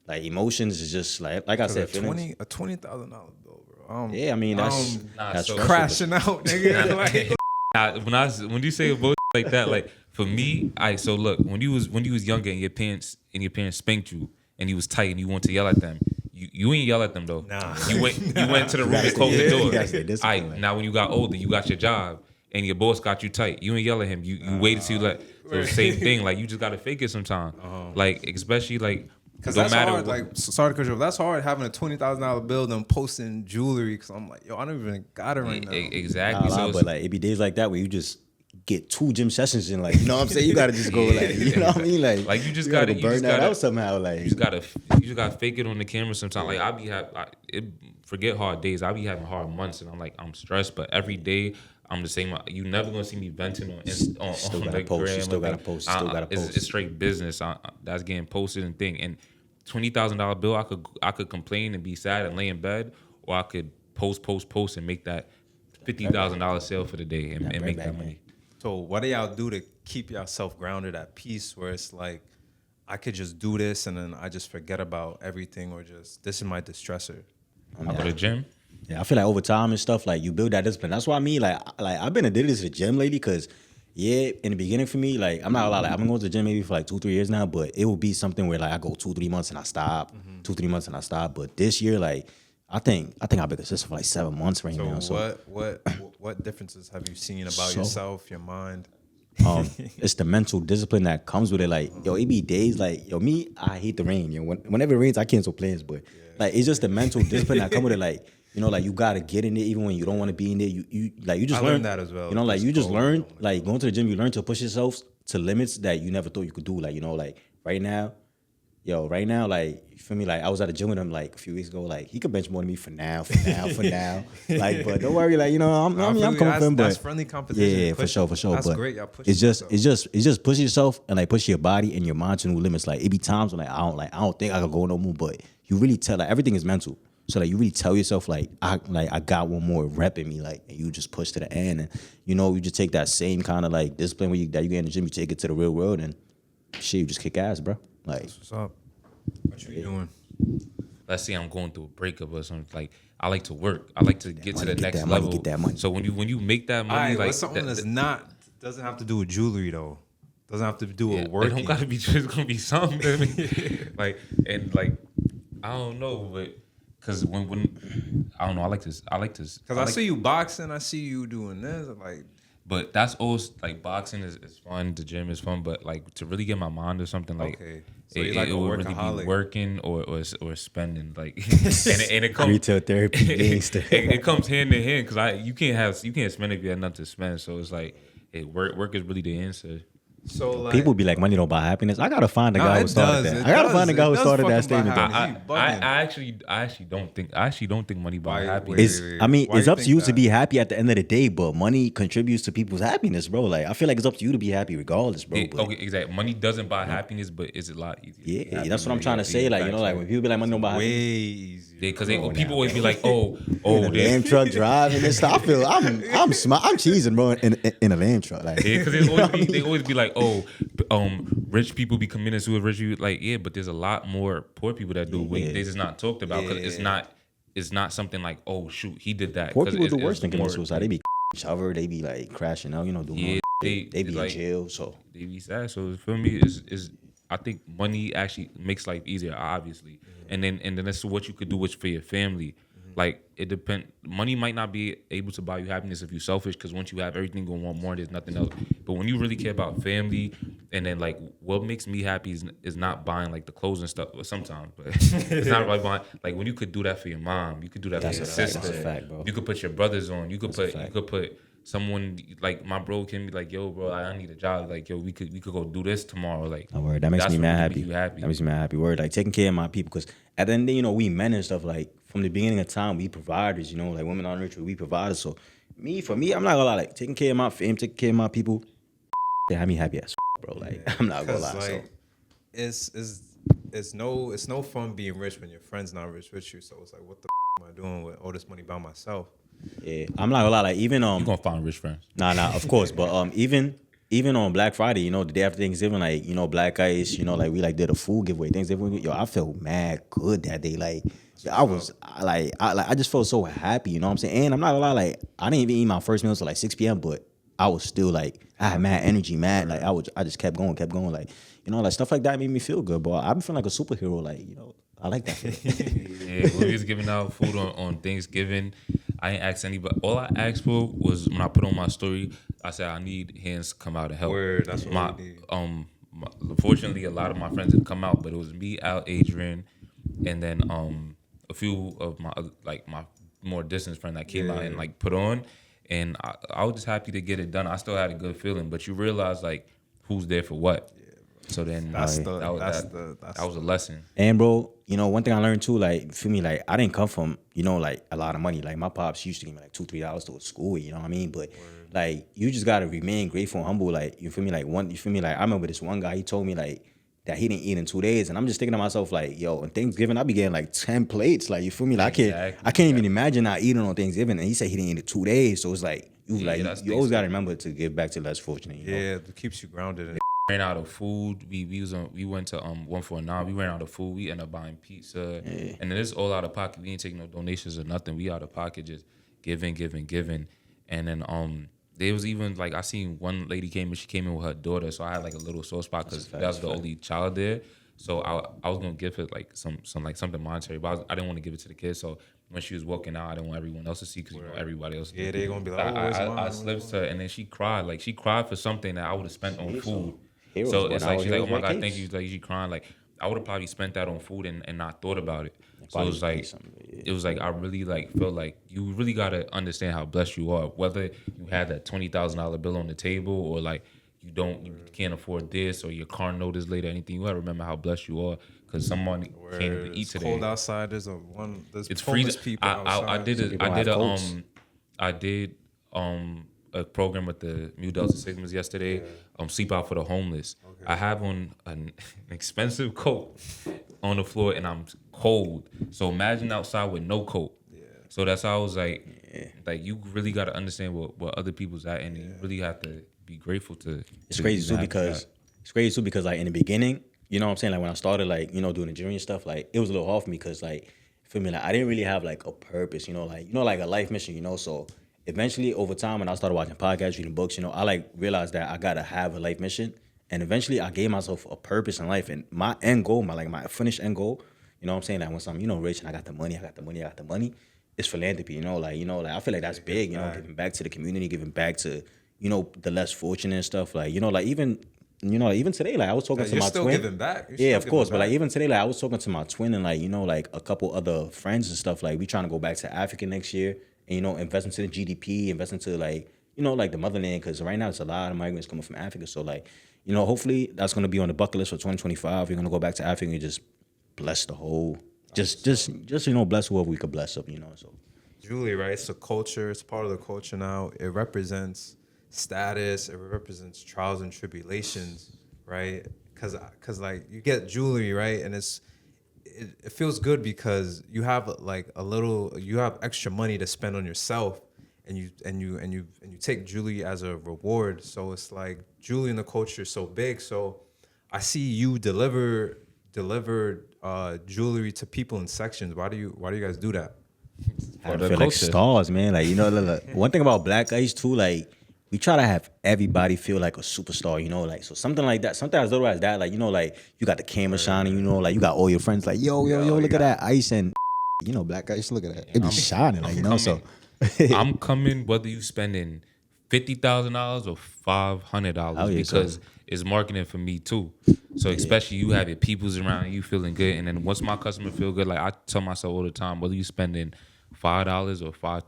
S3: like emotions is just like I said, feelings.
S2: a $20,000 bill, bro.
S3: Yeah, I mean that's
S2: so crashing out, nigga.
S1: Like, when you say a bullshit like that, like. For me, so look, when you was younger and your parents spanked you and you was tight and you want to yell at them, you ain't yell at them though.
S2: Nah.
S1: You went to the room and closed the door. Now when you got older, you got your job and your boss got you tight. You ain't yell at him. You waited till you let. So the same thing. Like, you just gotta fake it sometimes. Like, especially like.
S2: Because that's hard. Like, sorry to cut you off. That's hard having a $20,000 bill and posting jewelry. Because I'm like, yo, I don't even got it right now.
S1: Exactly.
S3: But like, it be days like that where you just get 2 gym sessions in, like, you know what I'm saying? You gotta just go, like, you know what I mean? Like
S1: you just gotta
S3: burn that out somehow. Like,
S1: you just gotta fake it on the camera sometimes. Like, forget hard days. I be having hard months, and I'm stressed. But every day I'm the same. You never gonna see me venting on the gram.
S3: You still gotta post.
S1: It's straight business. That's getting posted and thing. And $20,000 bill, I could complain and be sad and lay in bed, or I could post and make that $50,000 sale for the day and make that money.
S2: So what do y'all do to keep yourself grounded at peace, where it's like, I could just do this and then I just forget about everything, or just, this is my distressor?
S1: I go to the gym.
S3: Yeah, I feel like over time and stuff, like, you build that discipline. That's why I mean, like I've been addicted to the gym lately, because in the beginning for me, like, I'm not gonna lie, like, I've been going to the gym maybe for like 2-3 years now, but it will be something where, like, I go 2-3 months and I stop, 2-3 months and I stop. But this year, like, I think I've been consistent for like 7 months right now. So
S2: what differences have you seen about yourself, your mind?
S3: It's the mental discipline that comes with it. Like, yo, it be days like, yo, me, I hate the rain. You know, whenever it rains, I cancel plans. But like, it's just the mental discipline that come with it. Like, you know, like, you gotta get in there even when you don't want to be in there. You just learn
S2: that as well.
S3: You know, like, you just learn, like, going to the gym. You learn to push yourself to limits that you never thought you could do. Like, you know, like, right now, like, you feel me? Like, I was at the gym with him like a few weeks ago. Like, he could bench more than me for now. Like, but don't worry, like, you know, I'm coming for him. But
S2: that's friendly competition.
S3: Yeah, for sure.
S2: That's
S3: but
S2: great. Y'all push
S3: it's just push yourself and, like, push your body and your mind to new limits. Like, it be times when, like, I don't think I could go no more. But you really tell, like, everything is mental. So, like, you really tell yourself, like, I got one more rep in me, like, and you just push to the end. And, you know, you just take that same kind of, like, discipline that you get in the gym, you take it to the real world, and shit, you just kick ass, bro. Like,
S2: what's up? What you doing?
S1: Let's say I'm going through a breakup or something. Like, I like to work. I like to get to the next level.
S3: Get that money.
S1: So when you make that money, like,
S2: what's something that's not, doesn't have to do with jewelry though. Doesn't have to do with work.
S1: It don't gotta be. It's gonna be something. I mean, like, I don't know, but because when I don't know, I like this. Because
S2: I see you boxing. I see you doing this. Like,
S1: but that's always, like, boxing is fun. The gym is fun, but, like, to really get my mind or something, like,
S2: okay. So it
S1: would really be working or spending, like, and it comes
S3: retail therapy gangster.
S1: it comes hand in hand, because you can't spend if you have nothing to spend. So it's like, work is really the answer.
S2: So like
S3: People be like, money don't buy happiness. I gotta find the
S2: Nah,
S3: guy who
S2: it
S3: started
S2: does,
S3: that.
S2: it
S3: I gotta
S2: does,
S3: find the guy
S2: it
S3: who
S2: does
S3: started that
S2: fucking buy
S3: statement.
S2: happiness.
S3: Though.
S1: I actually don't think money buys
S2: Why-
S1: happiness.
S2: wait.
S3: I mean,
S2: Why
S3: it's
S2: you
S3: up to
S2: think
S3: you to
S2: that?
S3: be happy at the end of the day, but money contributes to people's happiness, bro. Like, I feel like it's up to you to be happy regardless, bro. But
S1: Okay, exactly. Money doesn't buy happiness, but it's a lot easier. to be
S3: yeah,
S1: happy
S3: that's what I'm
S1: than
S3: trying to say. Like, you know, like when people be like, money don't buy
S2: way
S3: happiness.
S2: easier.
S1: because
S3: Bro,
S1: people
S3: nah,
S1: always be like, oh,
S3: In a
S1: they
S3: lamb truck driving and stuff. I feel I'm smart. I'm cheesing, bro, in a lamb truck. Like,
S1: because
S3: you know what I mean?
S1: they always be like, oh, rich people be committing suicide. Rich people, like, yeah, but there's a lot more poor people that do.
S3: Yeah.
S1: They just not talked about because it's not something like, oh shoot, he did that.
S3: Poor
S1: 'Cause
S3: people do
S1: it's
S3: worse than committing
S1: more-
S3: suicide. They be shower, they be like crashing out, you know, doing
S1: Yeah,
S3: all
S1: they
S3: they be
S1: like-
S3: in jail. So
S1: They be sad. So for me, is I think money actually makes life easier, obviously, and then that's what you could do for your family. Like it depend. Money might not be able to buy you happiness if you're selfish, because once you have everything going on more, there's nothing else. But when you really care about family, and then like what makes me happy is not buying like the clothes and stuff. Well, sometimes, but it's not really buying. Like when you could do that for your mom, you could do that
S3: That's
S1: for
S3: a
S1: your
S3: fact,
S1: sister.
S3: that's a fact, bro.
S1: You could put your brothers on. You could
S3: That's a fact.
S1: put someone like my bro can be like, yo, bro, I need a job. Like, yo, we could go do this tomorrow. Like,
S3: a word that makes
S1: that's
S3: me
S1: what
S3: mad
S1: make
S3: happy.
S1: you happy.
S3: That makes me mad happy. Word like taking care of my people, because at the end of the day, you know, we men and stuff, like from the beginning of time, we providers. You know, like women on nurture, we providers. So for me, I'm not gonna lie, like taking care of my fam, taking care of my people, they have me happy as bro. Like I'm not gonna lie.
S2: Like,
S3: So
S2: it's no fun being rich when your friend's not rich with you. So it's like, what the am I doing with all this money by myself?
S3: yeah, I'm not gonna lie. Like even
S1: You gonna find rich friends.
S3: Nah, of course, but even on Black Friday, you know, the day after Thanksgiving, like, you know, Blvck Ice, you know, like we like did a food giveaway, Thanksgiving. Yo, I felt mad good that day. Like, I just felt so happy, you know what I'm saying? And I'm not gonna lie, like, I didn't even eat my first meal till like 6 p.m., but I was still like, I had mad energy, mad. Like, I just kept going. Like, you know, like stuff like that made me feel good, but I've been feeling like a superhero, like, you know, I like that feeling.
S1: Yeah, when we was giving out food on Thanksgiving, I ain't asked anybody. All I asked for was when I put on my story, I said I need hands to come out and help.
S2: Word, that's what
S1: my
S2: we need.
S1: Fortunately, a lot of my friends didn't come out, but it was me, Al, Adrian, and then a few of my my more distant friend that came out and like put on, and I was just happy to get it done. I still had a good feeling, but you realize like who's there for what. So then that was a lesson.
S3: And bro, you know, one thing I learned too, like for me, like I didn't come from, you know, like a lot of money. Like my pops used to give me like $2-3 to a school, you know what I mean? But like you just gotta remain grateful and humble. Like you feel me? Like I remember this one guy, he told me like that he didn't eat in 2 days, and I'm just thinking to myself like, yo, on Thanksgiving I be getting like 10 plates. Like you feel me? Like I can't even imagine not eating on Thanksgiving. And he said he didn't eat in 2 days, so it's like you always gotta remember to give back to less fortunate. You know?
S2: Yeah, it keeps you grounded.
S1: Ran out of food. We went to 149. We ran out of food. We ended up buying pizza, and then it's all out of pocket. We ain't taking no donations or nothing. We out of pocket, just giving, and then there was even like I seen one lady came and she came in with her daughter, so I had like a little sore spot because that was the only child there. So I was gonna give her like some like something monetary, but I didn't want to give it to the kids. So when she was walking out, I didn't want everyone else to see because you know everybody else.
S2: Yeah, they gonna be like, oh, it's mine.
S1: I slipped her, and then she cried. Like she cried for something that I would have spent on food.
S3: Heroes,
S1: So
S3: bro.
S1: it's
S3: Now
S1: like she's like,
S3: heroes
S1: oh my
S3: wear
S1: god,
S3: capes.
S1: thank you. Like she crying. Like I would have probably spent that on food and not thought about it. So it
S3: Probably
S1: was like
S3: paid something, yeah.
S1: it was like I really like felt like you really gotta understand how blessed you are. Whether you had that $20,000 bill on the table or like you can't afford this or your car note is late or anything, you gotta remember how blessed you are because someone can't even eat
S2: It's
S1: today.
S2: cold outside. There's
S1: It's free.
S2: homeless people outside.
S1: I did a program with the Mu Delta Sigmas yesterday. Sleep out for the homeless. I have on an expensive coat on the floor and I'm cold. So imagine outside with no coat. So that's how I was like you really got to understand what other people's at, and you really have to be grateful to.
S3: It's crazy too because like in the beginning, you know what I'm saying? Like when I started like, you know, doing the jewelry and stuff, like it was a little hard for me because like, feel me, like I didn't really have like a purpose, you know, like a life mission, you know. So eventually over time when I started watching podcasts, reading books, you know, I like realized that I gotta have a life mission. And eventually I gave myself a purpose in life. And my end goal, my finished end goal, you know what I'm saying? Like once I'm, you know, rich and I got the money, it's philanthropy, you know, like I feel like that's big, you know, giving back to the community, giving back to, you know, the less fortunate and stuff. Like, you know, like even today, like I was talking to my twin.
S2: Giving back.
S3: Yeah, of course. But like even today, like I was talking to my twin and like, you know, like a couple other friends and stuff. Like we trying to go back to Africa next year and, you know, invest into the GDP, invest into like, you know, like the motherland. Cause right now it's a lot of migrants coming from Africa. So like, you know, hopefully that's gonna be on the bucket list for 2025. We're gonna go back to Africa and just bless the whole, just you know, bless whoever we could bless up, you know. So
S2: Jewelry, right? It's a culture. It's part of the culture now. It represents status. It represents trials and tribulations, right? Cause like you get jewelry, right, and it feels good because you have like you have extra money to spend on yourself, and you take jewelry as a reward. So it's like jewelry in the culture is so big. So I see you deliver jewelry to people in sections. Why do you guys do that?
S3: I feel like stars, man. Like, you know, look, one thing about Blvck Ice too, like we try to have everybody feel like a superstar, you know, like so something like that, something as little as that, like, you know, like you got the camera shining, you know, like you got all your friends like, yo, look at that ice and you know, Blvck Ice, look at that. It be shining, like, you know, so
S1: I'm coming whether you spending $50,000 or $500 because it's marketing for me too. So especially you have your peoples around you feeling good, and then once my customer feel good, like I tell myself all the time, whether you spending $5 or $5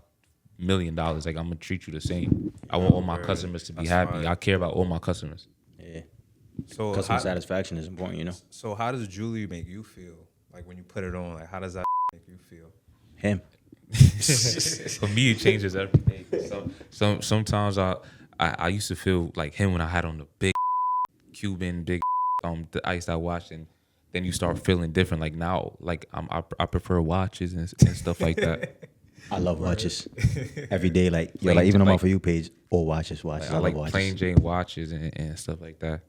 S1: million, like I'm gonna treat you the same. I want all my customers to be happy.
S2: Right.
S1: I care about all my customers.
S3: yeah.
S2: So
S3: Customer satisfaction is important, you know.
S2: So how does jewelry make you feel? Like when you put it on, like how does that make you feel?
S3: Him.
S1: For me, it changes every day. Sometimes I used to feel like him when I had on the big Cuban the ice I watched, and then you start feeling different. Like now, like I prefer watches and stuff like that.
S3: I love watches. Every day, like yo, like even on my For You page, all watches.
S1: I
S3: love
S1: like
S3: watches.
S1: plain Jane watches and stuff like that.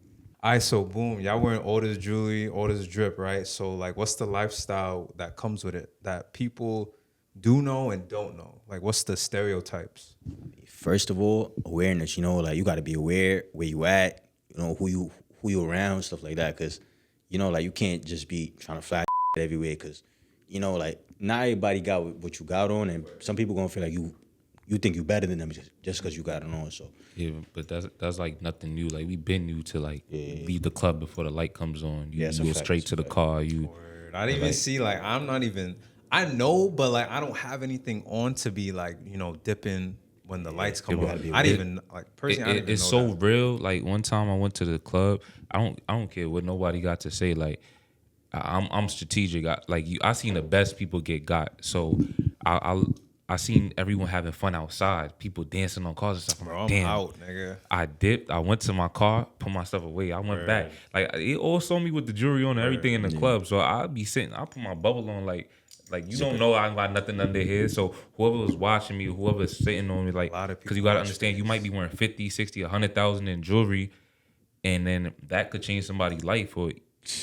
S2: All right, so boom, y'all wearing all this jewelry, all this drip, right? So like, what's the lifestyle that comes with it that people do know and don't know? Like, what's the stereotypes?
S3: First of all, awareness. You know, like you got to be aware where you at. You know who you around, stuff like that. Cause you know, like you can't just be trying to flash everywhere. Cause you know, like not everybody got what you got on, and some people gonna feel like you think you better than them just cause you got it on. So
S1: Yeah, but that's like nothing new. Like we been new to like leave the club before the light comes on. You go straight to the car.
S2: Word. I didn't even see like I know, but like I don't have anything on to be like, you know, dipping when the lights come on. I didn't even like personally. I didn't even
S1: It's
S2: know
S1: so
S2: that.
S1: real. Like one time I went to the club. I don't care what nobody got to say. Like I'm strategic. I seen the best people get got. So I seen everyone having fun outside. People dancing on cars and stuff. I'm
S2: Bro,
S1: like,
S2: I'm
S1: damn.
S2: out, nigga.
S1: I dipped. I went to my car, put my stuff away. I went back. Like it all saw me with the jewelry on and everything in the club. So I be sitting. I put my bubble on. Like you don't know I got nothing under here. So whoever was watching me, whoever's sitting on me, like because you gotta understand, you might be wearing 50, 60, 100,000 in jewelry, and then that could change somebody's life. Or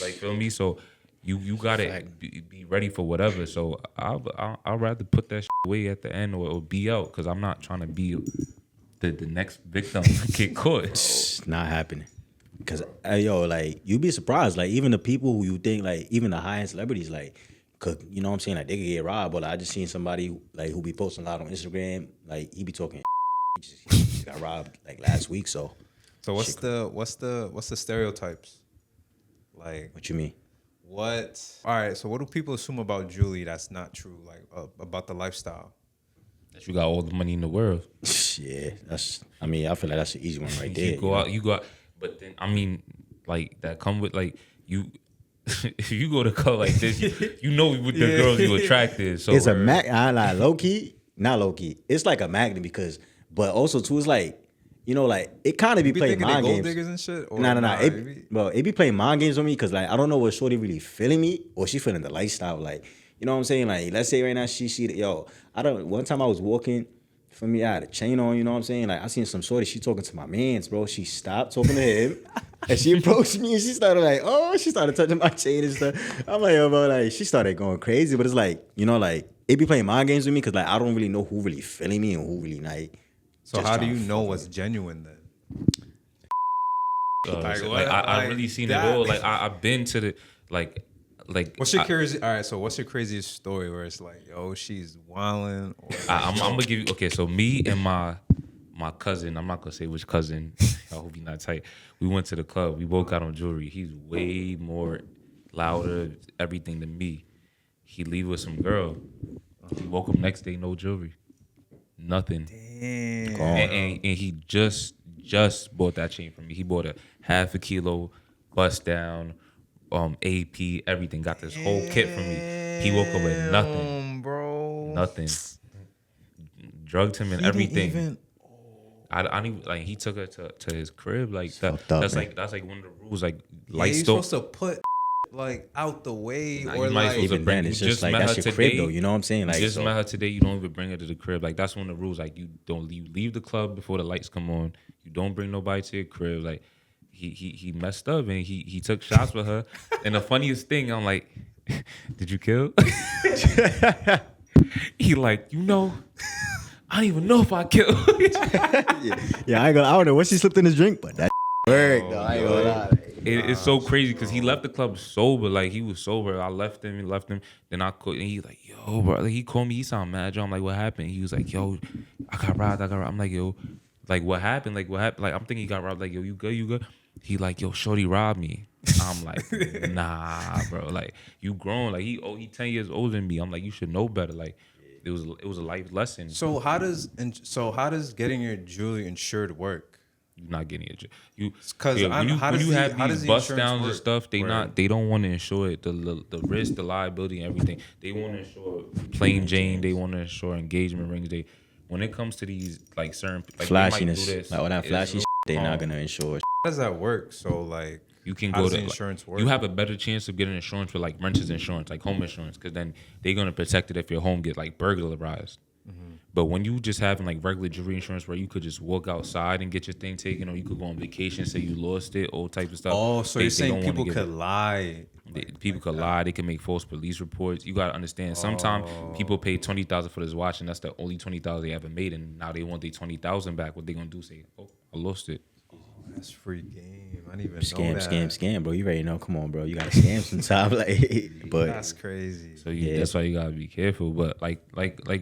S1: like feel me. So you gotta be ready for whatever. So I'd rather put that shit away at the end or be out, because I'm not trying to be the next victim to get caught.
S3: it's not happening. Cause yo, like you be surprised. Like even the people who you think like even the high end celebrities like could, you know what I'm saying, like they could get robbed. But like, I just seen somebody like who be posting a lot on Instagram. Like he be talking, he just got robbed like last week. So
S2: what's the stereotypes? Like
S3: what you mean?
S2: what? All right, so what do people assume about jewelry that's not true? Like about the lifestyle.
S1: That you got all the money in the world.
S3: Yeah, that's. I mean, I feel like that's the easy one right there.
S1: You go out. But then I mean, like that come with like you. If you go to club like this, you know what the girls you attracted. So
S3: It's a like low key, not low key. It's like a magnet because, but also too, it's like, you know, like it kind of be playing mind
S2: gold
S3: games.
S2: diggers and shit. Or
S3: Nah. It be playing mind games with me because like I don't know what shorty really feeling me or she feeling the lifestyle. Like, you know what I'm saying? Like, let's say right now she see that, yo, I don't. One time I was walking. For me, I had a chain on, you know what I'm saying? Like, I seen some shorty, she talking to my mans, bro. She stopped talking to him, and she approached me, and she started like, oh, she started touching my chain and stuff. I'm like, yo, bro, like, she started going crazy, but it's like, you know, like, it be playing mind games with me, because, like, I don't really know who really feeling me and who really, like.
S2: So how do you know what's genuine then?
S1: I really seen it all. Like, I've been to the, like
S2: what's your crazy? All right, so what's your craziest story where it's like, yo, she's wilding? Or
S1: I'm gonna give you. Okay, so me and my cousin. I'm not gonna say which cousin. I hope he's not tight. We went to the club. We both got on jewelry. He's way more louder, everything than me. He leave with some girl. He woke up next day, no jewelry, nothing.
S2: Damn.
S1: And he just just bought that chain from me. He bought a half a kilo, bust down, AP, everything. Got this whole kit from me. He woke up with nothing,
S2: bro.
S1: nothing. Drugged him and
S3: He didn't
S1: everything.
S3: even-
S1: I don't even like. He took her to his crib. Like that.
S3: fucked up,
S1: That's
S3: man.
S1: like one of the rules. Like
S2: Yeah,
S1: lights
S2: you're
S1: don't.
S2: supposed to put like out the way
S1: Nah,
S2: or
S1: you might as
S2: like
S1: well
S3: Even
S1: bring-
S3: then,
S1: you
S3: it's
S1: just
S3: just like
S1: met
S3: that's
S1: her
S3: your crib
S1: today.
S3: though. You know what I'm saying? Like,
S1: You just
S3: so,
S1: met her today. You don't even bring her to the crib. Like that's one of the rules. Like you don't leave the club before the lights come on. You don't bring nobody to your crib. Like he messed up and he took shots with her. And the funniest thing, I'm like, did you kill? He like, I don't even know if I killed.
S3: yeah, I don't know what she slipped in his drink, but that worked. though. I ain't gonna lie.
S1: It's so crazy because he left the club sober. Like he was sober. I left him. He left him. Then I called and he's like, yo, bro. Like, he called me. He sound mad. I'm like, what happened? He was like, yo, I got robbed. I'm like, yo, like what happened? Like what happened? Like I'm thinking he got robbed. Like yo, you good? You good? He like, yo, shorty robbed me. I'm like, nah, bro. Like you grown. Like he 10 years older than me. I'm like, you should know better. Like it was a life lesson.
S2: So how does getting your jewelry insured work?
S1: You're not getting it. You
S2: 'Cause
S1: yeah, when you have
S2: how does
S1: these
S2: the
S1: bust
S2: insurance
S1: downs and
S2: work?
S1: stuff, they don't want to insure it. The risk, the liability, and everything. They want to insure plain Jane. They want to insure engagement rings. When it comes to these like certain like they might do
S3: Flashiness,
S1: this,
S3: like all that
S1: it's
S3: flashy shit, they not
S1: wrong.
S3: gonna insure.
S2: How does that work? So like
S1: You can
S2: how
S1: go
S2: does
S1: to
S2: the insurance work?
S1: You have a better chance of getting insurance with like renters insurance, like home insurance, because then they're gonna protect it if your home get like burglarized. But when you just having like regular jewelry insurance where you could just walk outside and get your thing taken, or you could go on vacation, say you lost it, all types of stuff.
S2: Oh, so
S1: they
S2: you're saying
S1: don't wanna
S2: people
S1: give
S2: could
S1: it.
S2: lie?
S1: People could lie. They can make false police reports. You gotta understand. Sometimes people pay $20,000 for this watch, and that's the only $20,000 they ever made, and now they want their $20,000 back. What they gonna do? Say, oh, I lost it.
S2: That's free game. I didn't even know that.
S3: Scam, bro. You already know. Come on, bro. You gotta scam sometimes. Like, but
S2: That's crazy.
S1: So
S3: Yeah.
S1: that's why you gotta be careful. But like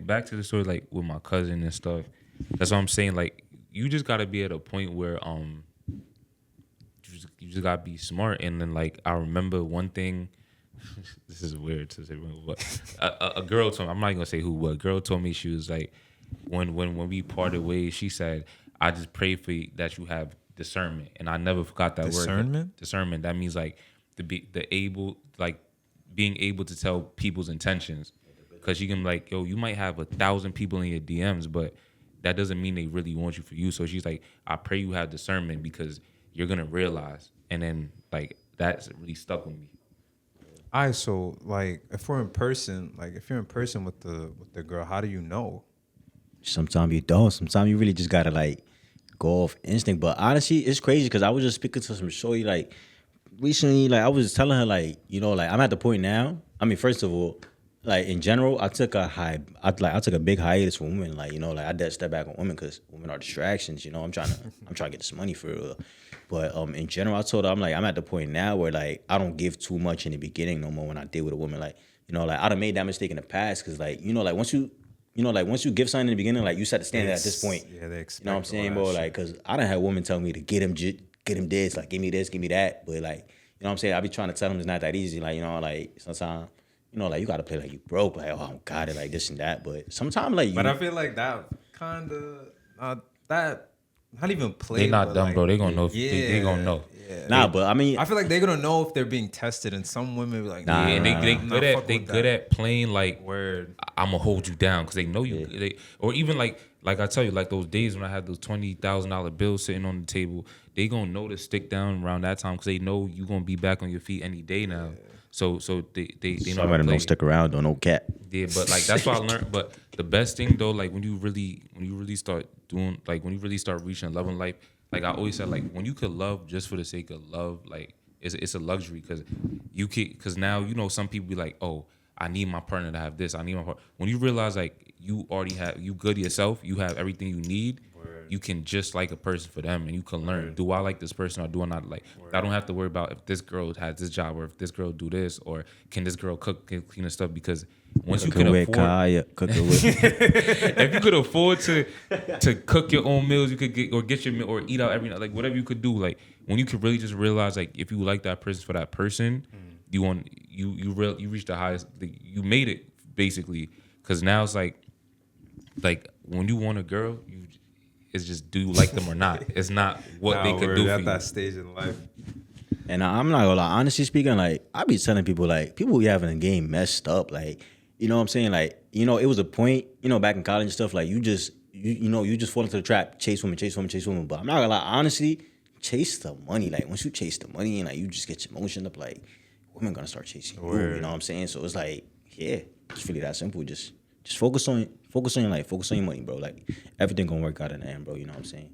S1: back to the story, like with my cousin and stuff. That's what I'm saying. Like you just gotta be at a point where you just gotta be smart. And then like I remember one thing. This is weird to say, but a girl told me. I'm not gonna say who, but a girl told me she was like, when we parted ways, she said, "I just pray for you that you have discernment," and I never forgot that word.
S2: Discernment?
S1: Discernment. That means like being able to tell people's intentions, because you can like, yo, you might have 1,000 people in your DMs, but that doesn't mean they really want you for you. So she's like, I pray you have discernment because you're gonna realize, and then like that's really stuck with me.
S2: All right, so like if you're in person with the girl, how do you know?
S3: sometimes you don't. Sometimes you really just gotta like go off instinct. But honestly, it's crazy because I was just speaking to some shorty like recently. Like I was telling her like, like I'm at the point now. I mean, first of all, like in general, I took a big hiatus from women. Like like I did step back on women because women are distractions. I'm trying to get this money for real. But in general, I told her I'm at the point now where like I don't give too much in the beginning no more when I deal with a woman. Like like I'd have made that mistake in the past because like like once you give something in the beginning, like you set the standard at this point.
S2: Yeah, they expect.
S3: You know what I'm saying, bro? Like, cause I done had women tell me to get him this, like give me this, give me that. But like, you know what I'm saying? I be trying to tell them it's not that easy. Like, like sometimes, like you gotta play like you broke, like, oh, I don't got it, like this and that. But sometimes like
S2: But I feel like that kind of that not even play.
S1: They not
S2: but
S1: dumb,
S2: like,
S1: bro. They gonna know. They gonna know.
S2: Yeah.
S3: nah, but I mean,
S2: I feel like they're gonna know if they're being tested, and some women be like,
S3: Nah,
S1: Yeah, and they
S2: good
S1: good at playing like
S2: word.
S1: I'm gonna hold you down because they know you. They, or even like I tell you, like those days when I had those $20,000 bills sitting on the table, they gonna know to stick down around that time because they know you gonna be back on your feet any day now. So they know
S3: some
S1: how
S3: of
S1: to
S3: them
S1: play.
S3: don't stick around, don't no cat.
S1: Yeah, but like that's what I learned. But the best thing though, like when you really start doing, like when you really start reaching a level in life, like I always said, like when you could love just for the sake of love, like it's a luxury because now some people be like, oh, I need my partner to have this. I need my partner. When you realize like you already have, you good yourself, you have everything you need. You can just like a person for them, and you can learn. Do I like this person or do I not like? I don't have to worry about if this girl has this job or if this girl do this or can this girl cook, can clean and stuff. Because once you can afford, if you could afford to cook your own meals, you could get your meal or eat out every night, like whatever you could do. Like when you could really just realize, like if you like that person for that person, you reach the highest. You made it basically. Because now it's like when you want a girl, It's just, do you like them or not? It's not what they could do for
S2: at
S1: you.
S2: that stage in life.
S3: And I'm not gonna lie, honestly speaking, like I be telling people, like people be having the game messed up, like you know what I'm saying, like it was a point, back in college and stuff, like you just fall into the trap, chase women, chase women, chase women. But I'm not gonna lie, honestly, chase the money. Like once you chase the money and like you just get your emotion up, like women gonna start chasing you. You know what I'm saying? So it's like, yeah, it's really that simple. Just focus on your life, focus on your money, bro. Like everything gonna work out in the end, bro. You know what I'm saying?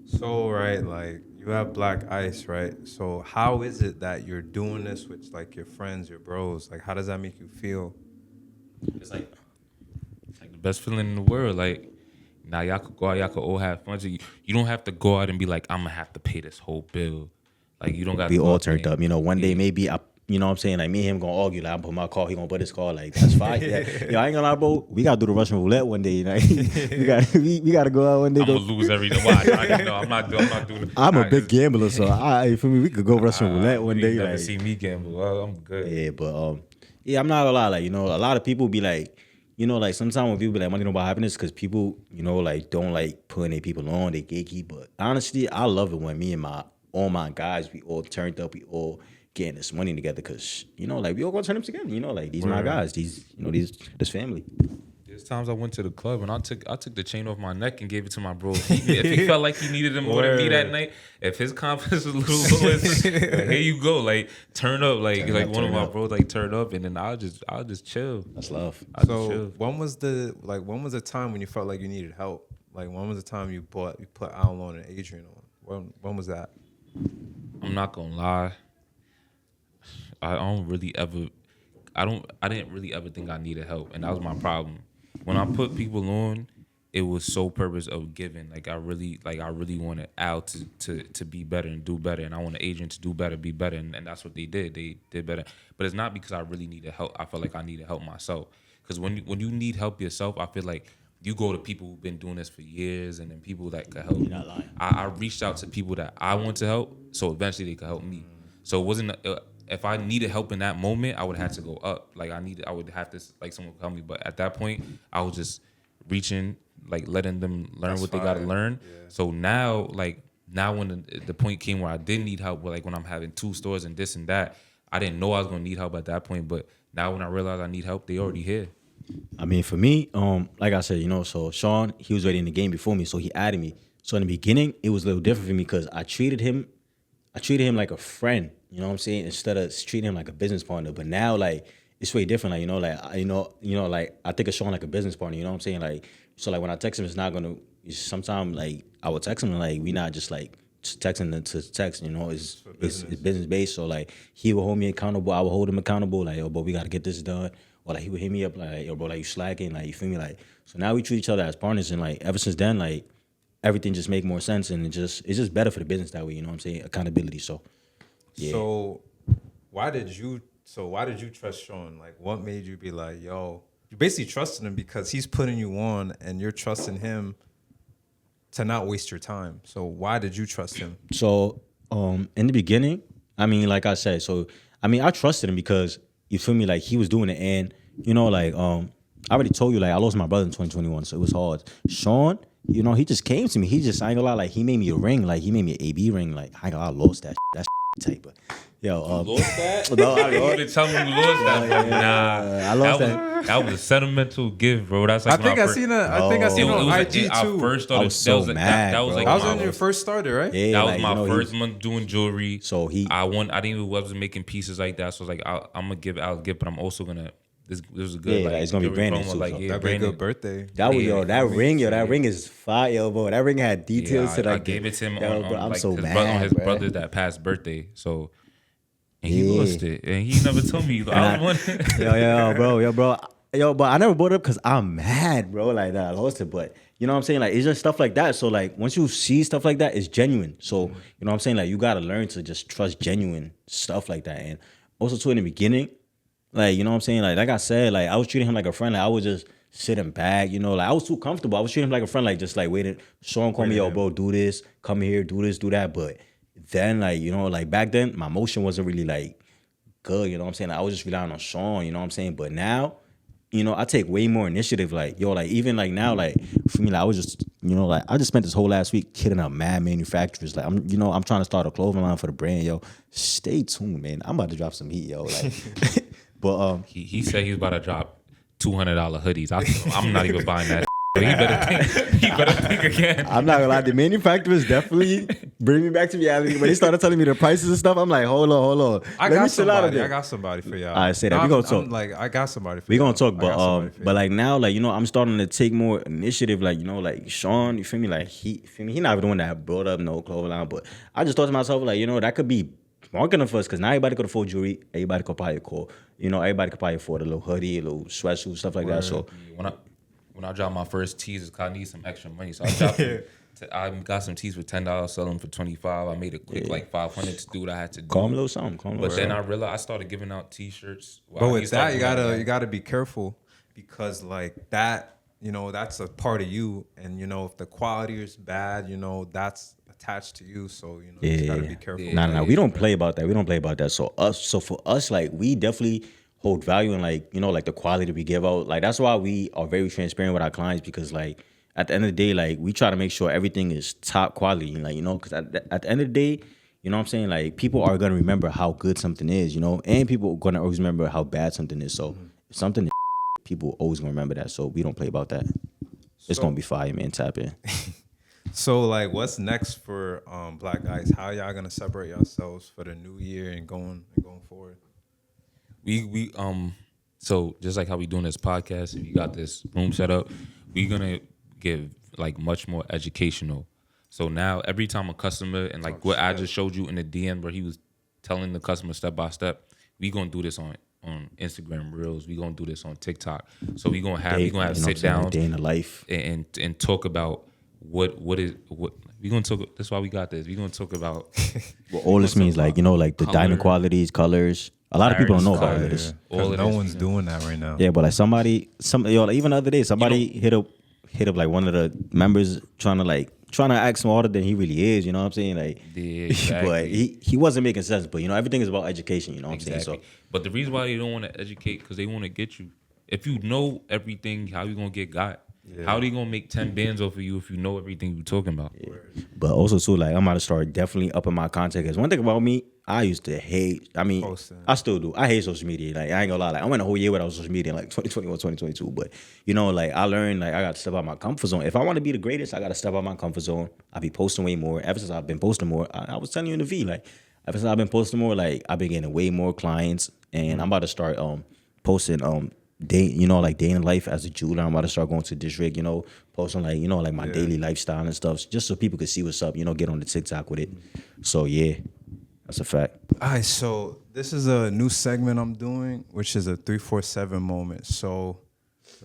S2: So right, like you have Blvck Ice, right? So how is it that you're doing this with like your friends, your bros? Like how does that make you feel?
S1: It's like the best feeling in the world. Like, now y'all could go out, y'all could all have fun. So you don't have to go out and be like, I'm gonna have to pay this whole bill. Like you don't got to
S3: be
S1: go
S3: all
S1: out there
S3: turned up. One day maybe you know what I'm saying? Like me and him gonna argue. Like I'm put my car, he gonna put his car. Like that's fine. Yeah. Yo, I ain't gonna lie, bro. We gotta do the Russian roulette one day. Like we gotta go out one day.
S1: I'm gonna lose every day. Watch. I'm not doing it.
S3: I'm a big gambler, so for me, we could go Russian roulette one day.
S1: You never
S3: like,
S1: see me gamble. Well, I'm good.
S3: Yeah, but yeah, I'm not gonna lie. Like a lot of people be like, like sometimes when people be like money don't buy happiness, because people, like don't like putting their people on, they gatekeep. But honestly, I love it when me and all my guys, we all turned up, we all getting this money together, because like we all gonna turn up together. Like these my guys, these this family.
S1: There's times I went to the club and I took the chain off my neck and gave it to my bro. If he felt like he needed it more than me that night, if his confidence was a little low, like, here you go, like turn up, like one of my bros like turn up, and then I'll just chill.
S3: That's love.
S2: So when was the time when you felt like you needed help? Like when was the time you put Alan and Adrian on? When was that?
S1: I'm not gonna lie. I didn't really ever think I needed help, and that was my problem. When I put people on, it was sole purpose of giving. Like I really wanted Al to be better and do better, and I wanted Adrian to do better, be better, and that's what they did. They did better, but it's not because I really needed help. I felt like I needed help myself. Because when you need help yourself, I feel like you go to people who've been doing this for years, and then people that could help. You're not lying. I reached out to people that I want to help, so eventually they could help me. So it wasn't. If I needed help in that moment, I would have to go up. Like I would have to like someone help me. But at that point, I was just reaching, like letting them learn what they got to learn. Yeah. So now when the point came where I didn't need help, like when I'm having 2 stores and this and that, I didn't know I was gonna need help at that point. But now when I realize I need help, they already here.
S3: I mean, for me, like I said, so Sean, he was already in the game before me, so he added me. So in the beginning, it was a little different for me because I treated him like a friend. You know what I'm saying? Instead of treating him like a business partner. But now, like, it's way different. Like, like I think of Sean like a business partner. You know what I'm saying? Like, so like when I text him, it's not gonna. Sometimes like I will text him and like we not just like texting to text. It's business based. So like he will hold me accountable. I will hold him accountable. Like, yo, bro, we gotta get this done. Or like he would hit me up like, yo, bro, like you slacking. Like you feel me? Like so now we treat each other as partners. And like ever since then, like everything just make more sense and it's just better for the business that way. You know what I'm saying? Accountability. So. Yeah.
S2: So why did you trust Sean? Like what made you be like, yo, you basically trusted him because he's putting you on and you're trusting him to not waste your time. So why did you trust him?
S3: So in the beginning, I mean, like I said, I trusted him because you feel me, like he was doing it and like I already told you, like I lost my brother in 2021, so it was hard. Sean, he just came to me. He just, I ain't gonna lie, like he made me a ring, like he made me an AB ring, like I ain't gonna lie, I lost that. That's tight, but yo,
S1: lost that?
S3: No, I
S1: you been telling me you lost that. Nah,
S3: I lost that.
S1: That was a sentimental gift, bro. That's like
S2: I seen it on IG too.
S1: I first started.
S3: I was so mad.
S1: That was like
S2: I was on your first starter, right?
S3: Yeah,
S1: that was my first month doing jewelry.
S3: So
S1: I didn't even wasn't making pieces like that. So I was like, I'm gonna give Al a gift, but I'm also gonna. This was a good.
S3: Yeah, it's gonna be branded.
S2: Like, that'd be a good birthday.
S3: That was that ring is fire, bro. That ring had details to that.
S1: I gave it to him
S3: I'm
S1: like
S3: so
S1: his
S3: mad,
S1: his brother that passed birthday. So. And he lost it, and he never told me. I was
S3: bro. But I never brought it up because I'm mad, bro. Like that, I lost it. But you know what I'm saying? Like it's just stuff like that. So like once you see stuff like that, it's genuine. So you know what I'm saying? Like you gotta learn to just trust genuine stuff like that. And also too in the beginning, like you know what I'm saying? Like I said, like I was treating him like a friend. Like I was just sitting back, like I was too comfortable. I was treating him like a friend, like just like waiting. Sean called me, yo, bro, do this, come here, do this, do that. But then like, like back then, my emotion wasn't really like good, you know what I'm saying? Like, I was just relying on Sean, you know what I'm saying? But now, I take way more initiative. Like, yo, like even like now, like for me, like I was just, like I just spent this whole last week hitting up mad manufacturers. Like I'm trying to start a clothing line for the brand, yo. Stay tuned, man. I'm about to drop some heat, yo. Like, but
S1: he said he was about to drop $200 hoodies. I'm not even buying that. He better think again.
S3: I'm not gonna lie, the manufacturers definitely bring me back to reality. When they started telling me the prices and stuff, I'm like, hold on.
S2: I got somebody for y'all.
S3: I say that. We gonna talk.
S2: Like, I got somebody for
S3: we
S2: y'all.
S3: gonna talk, but like now, like, I'm starting to take more initiative. Like, like Sean, you feel me? Like he not even the one that brought up no clothing line, but I just thought to myself, like, that could be marketing for us, because now everybody could afford jewelry. Everybody could probably everybody could probably afford a little hoodie, a little sweatsuit, stuff like that. So
S1: when I drop my first tees, I need some extra money. So I got some tees for $10, sell them for $25. I made a quick like $500 to do what I had to do.
S3: Call them a little something.
S1: But then I realized I started giving out T-shirts.
S2: But with that, you gotta be careful, because like that, that's a part of you, and if the quality is bad, that's attached to you. So you just gotta be careful.
S3: Nah, we don't play about that. We don't play about that. So for us, like we definitely hold value in like like the quality we give out. Like that's why we are very transparent with our clients, because like at the end of the day, like we try to make sure everything is top quality. Like because at the end of the day, what I'm saying, like people are gonna remember how good something is, and people are gonna always remember how bad something is. So if something is people always gonna remember that. So we don't play about that. It's gonna be fire, man. Tap in.
S2: So like, what's next for Blvck Ice? How y'all gonna separate yourselves for the new year and going forward?
S1: We so just like how we doing this podcast, and we got this room set up, we're gonna give like much more educational. So now every time a customer, and like what I just showed you in the DM where he was telling the customer step by step, we gonna do this on Instagram Reels. We gonna do this on TikTok. So we gonna have sit down
S3: day in the life
S1: and talk about what we gonna talk. That's why we got this. We gonna talk about
S3: what all this means, like like the diamond qualities, colors. A lot of people don't know about this.
S2: No one's doing that right now.
S3: Yeah, but like even the other day, somebody hit up like one of the members trying to act smarter than he really is. You know what I'm saying? Like,
S1: yeah, exactly.
S3: But he wasn't making sense. But everything is about education. You know what I'm saying? So,
S1: but the reason why they don't want to educate, because they want to get you. If you know everything, how you gonna get got? Yeah. How they gonna make 10 bands off of you if you know everything you're talking about?
S3: Yeah. But also too, like I'm about to start definitely upping my content. Because one thing about me, I used to hate. I mean, posting. I still do. I hate social media. Like I ain't gonna lie. Like I went a whole year without social media, like 2021, 2022. But like I learned, like I got to step out my comfort zone. If I want to be the greatest, I got to step out my comfort zone. I be posting way more. Ever since I've been posting more, I was telling you in the V, like ever since I've been posting more, like I've been getting way more clients, and I'm about to start posting day, like day in life as a jeweler. I'm about to start going to district, posting like, like my daily lifestyle and stuff, just so people could see what's up, get on the TikTok with it. So yeah, that's a fact.
S2: All right, so this is a new segment I'm doing, which is a 347 moment. So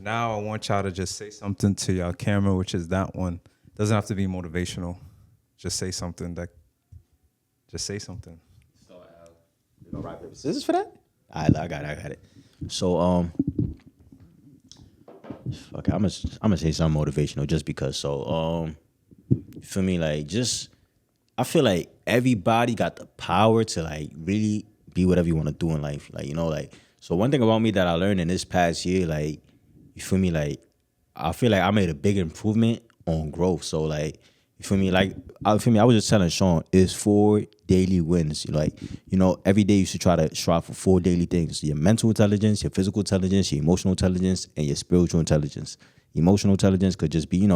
S2: now I want y'all to just say something to y'all camera, which is that one. Doesn't have to be motivational. Just say something. So
S3: you gonna rock paper scissors for that? I got it. So fuck it, I'm gonna say something motivational just because. So for me, like I feel like everybody got the power to like really be whatever you want to do in life. Like like, so one thing about me that I learned in this past year, like, you feel me, like I feel like I made a big improvement on growth. So like, you feel me, like I was just telling Sean, it's 4 daily wins. Like, every day you should try to strive for 4 daily things: your mental intelligence, your physical intelligence, your emotional intelligence, and your spiritual intelligence. Emotional intelligence could just be,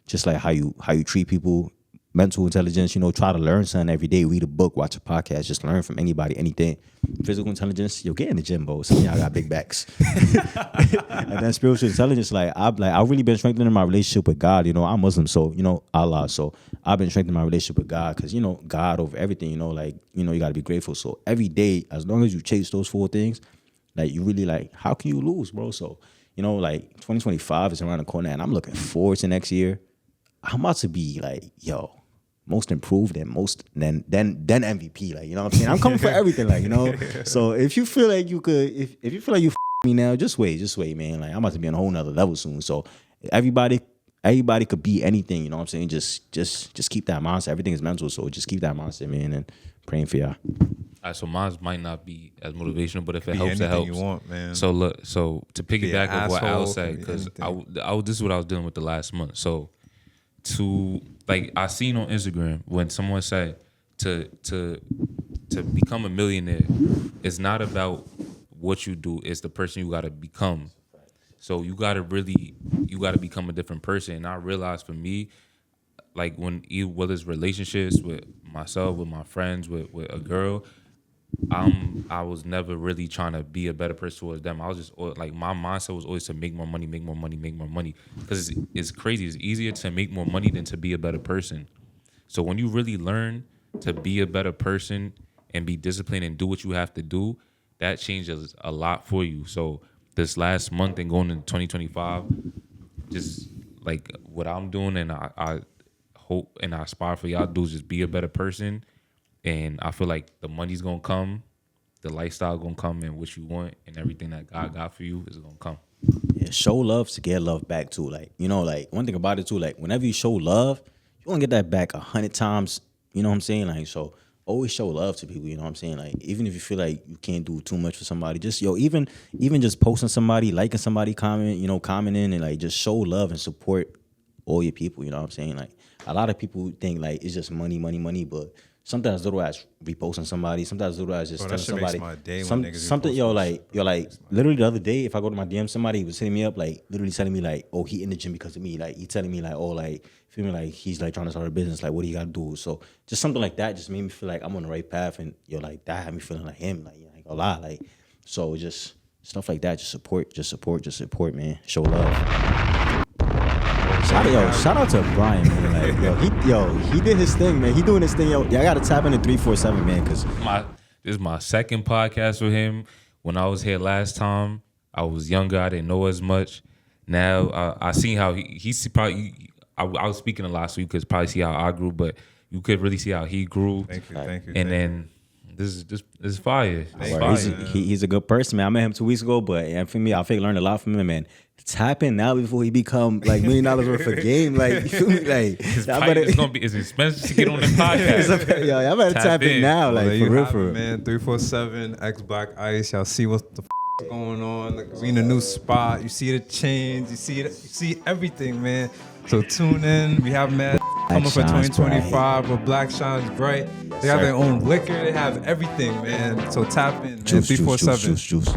S3: just like how you treat people. Mental intelligence, try to learn something every day. Read a book, watch a podcast, just learn from anybody, anything. Physical intelligence, get in the gym, bro. Some of y'all got big backs. And then spiritual intelligence, like I've really been strengthening my relationship with God. I'm Muslim, so Allah. So I've been strengthening my relationship with God, because God over everything. Like you got to be grateful. So every day, as long as you chase those 4 things, like you really like, how can you lose, bro? So like 2025 is around the corner, and I'm looking forward to next year. I'm about to be like, most improved and then MVP, like, what I'm saying? I'm coming for everything, like, So if you feel like you could, if you feel like you me now, just wait, man. Like I'm about to be on a whole nother level soon. So everybody could be anything, what I'm saying? Just keep that mindset. Everything is mental, so just keep that mindset, man, and praying for y'all.
S1: So mine might not be as motivational, but if it
S2: Be
S1: helps, it
S2: anything
S1: helps.
S2: you want, man.
S1: So look, so to
S2: Be an
S1: piggyback off what Al
S2: asshole,
S1: said,
S2: can be
S1: because
S2: anything.
S1: this is what I was dealing with the last month. So to like I seen on Instagram when someone said to become a millionaire, it's not about what you do, it's the person you gotta become. So you gotta become a different person. And I realized for me, like whether it's relationships with myself, with my friends, with a girl, I was never really trying to be a better person towards them. I was just like my mindset was always to make more money, make more money, make more money. Because it's crazy. It's easier to make more money than to be a better person. So when you really learn to be a better person and be disciplined and do what you have to do, that changes a lot for you. So this last month and going into 2025, just like what I'm doing, and I hope and I aspire for y'all to do is just be a better person. And I feel like the money's gonna come, the lifestyle gonna come, and what you want and everything that God got for you is gonna come.
S3: Yeah, show love to get love back too. Like, you know, like one thing about it too, like whenever you show love, you gonna get that back 100 times. You know what I'm saying? Like, so always show love to people. You know what I'm saying? Like, even if you feel like you can't do too much for somebody, just even just posting somebody, liking somebody, commenting, and like just show love and support all your people. You know what I'm saying? Like, a lot of people think like it's just money, but sometimes little as reposting somebody, sometimes little as just
S2: Bro,
S3: telling
S2: that shit makes
S3: somebody
S2: my day when niggas
S3: something.
S2: repost
S3: Yo, like literally the other day, if I go to my DM, somebody was hitting me up, like literally telling me like, oh, he in the gym because of me. Like he telling me like, oh, like feel me, like he's like trying to start a business. Like what do you gotta do? So just something like that just made me feel like I'm on the right path, and like that had me feeling like him. Like I ain't gonna lie, like so just stuff like that. Just support, man. Show love. Shout out to Brian, man. Like, he did his thing, man. He doing his thing, yo. I gotta tap into 347, man, because
S1: This is my second podcast with him. When I was here last time, I was younger. I didn't know as much. Now I seen how he's probably. I was speaking a lot, so you could probably see how I grew, but you could really see how he grew.
S2: Thank you.
S1: And then this is fire.
S3: he's a good person, man. I met him 2 weeks ago, but and for me, I think I learned a lot from him, man. Tapping now before he become like $1 million worth of game, like you feel me? Like
S1: it's expensive to get on the podcast.
S3: Yo, y'all better tap in now, like
S2: There
S3: for real,
S2: man. 347 Blvck Ice. Y'all see what the going on? Like, we in a new spot. You see the chains. You see everything, man. So tune in. We have mad coming for 2025 where Black shines bright. They have their own liquor. They have everything, man. So tap in, man. 347.
S3: Juice.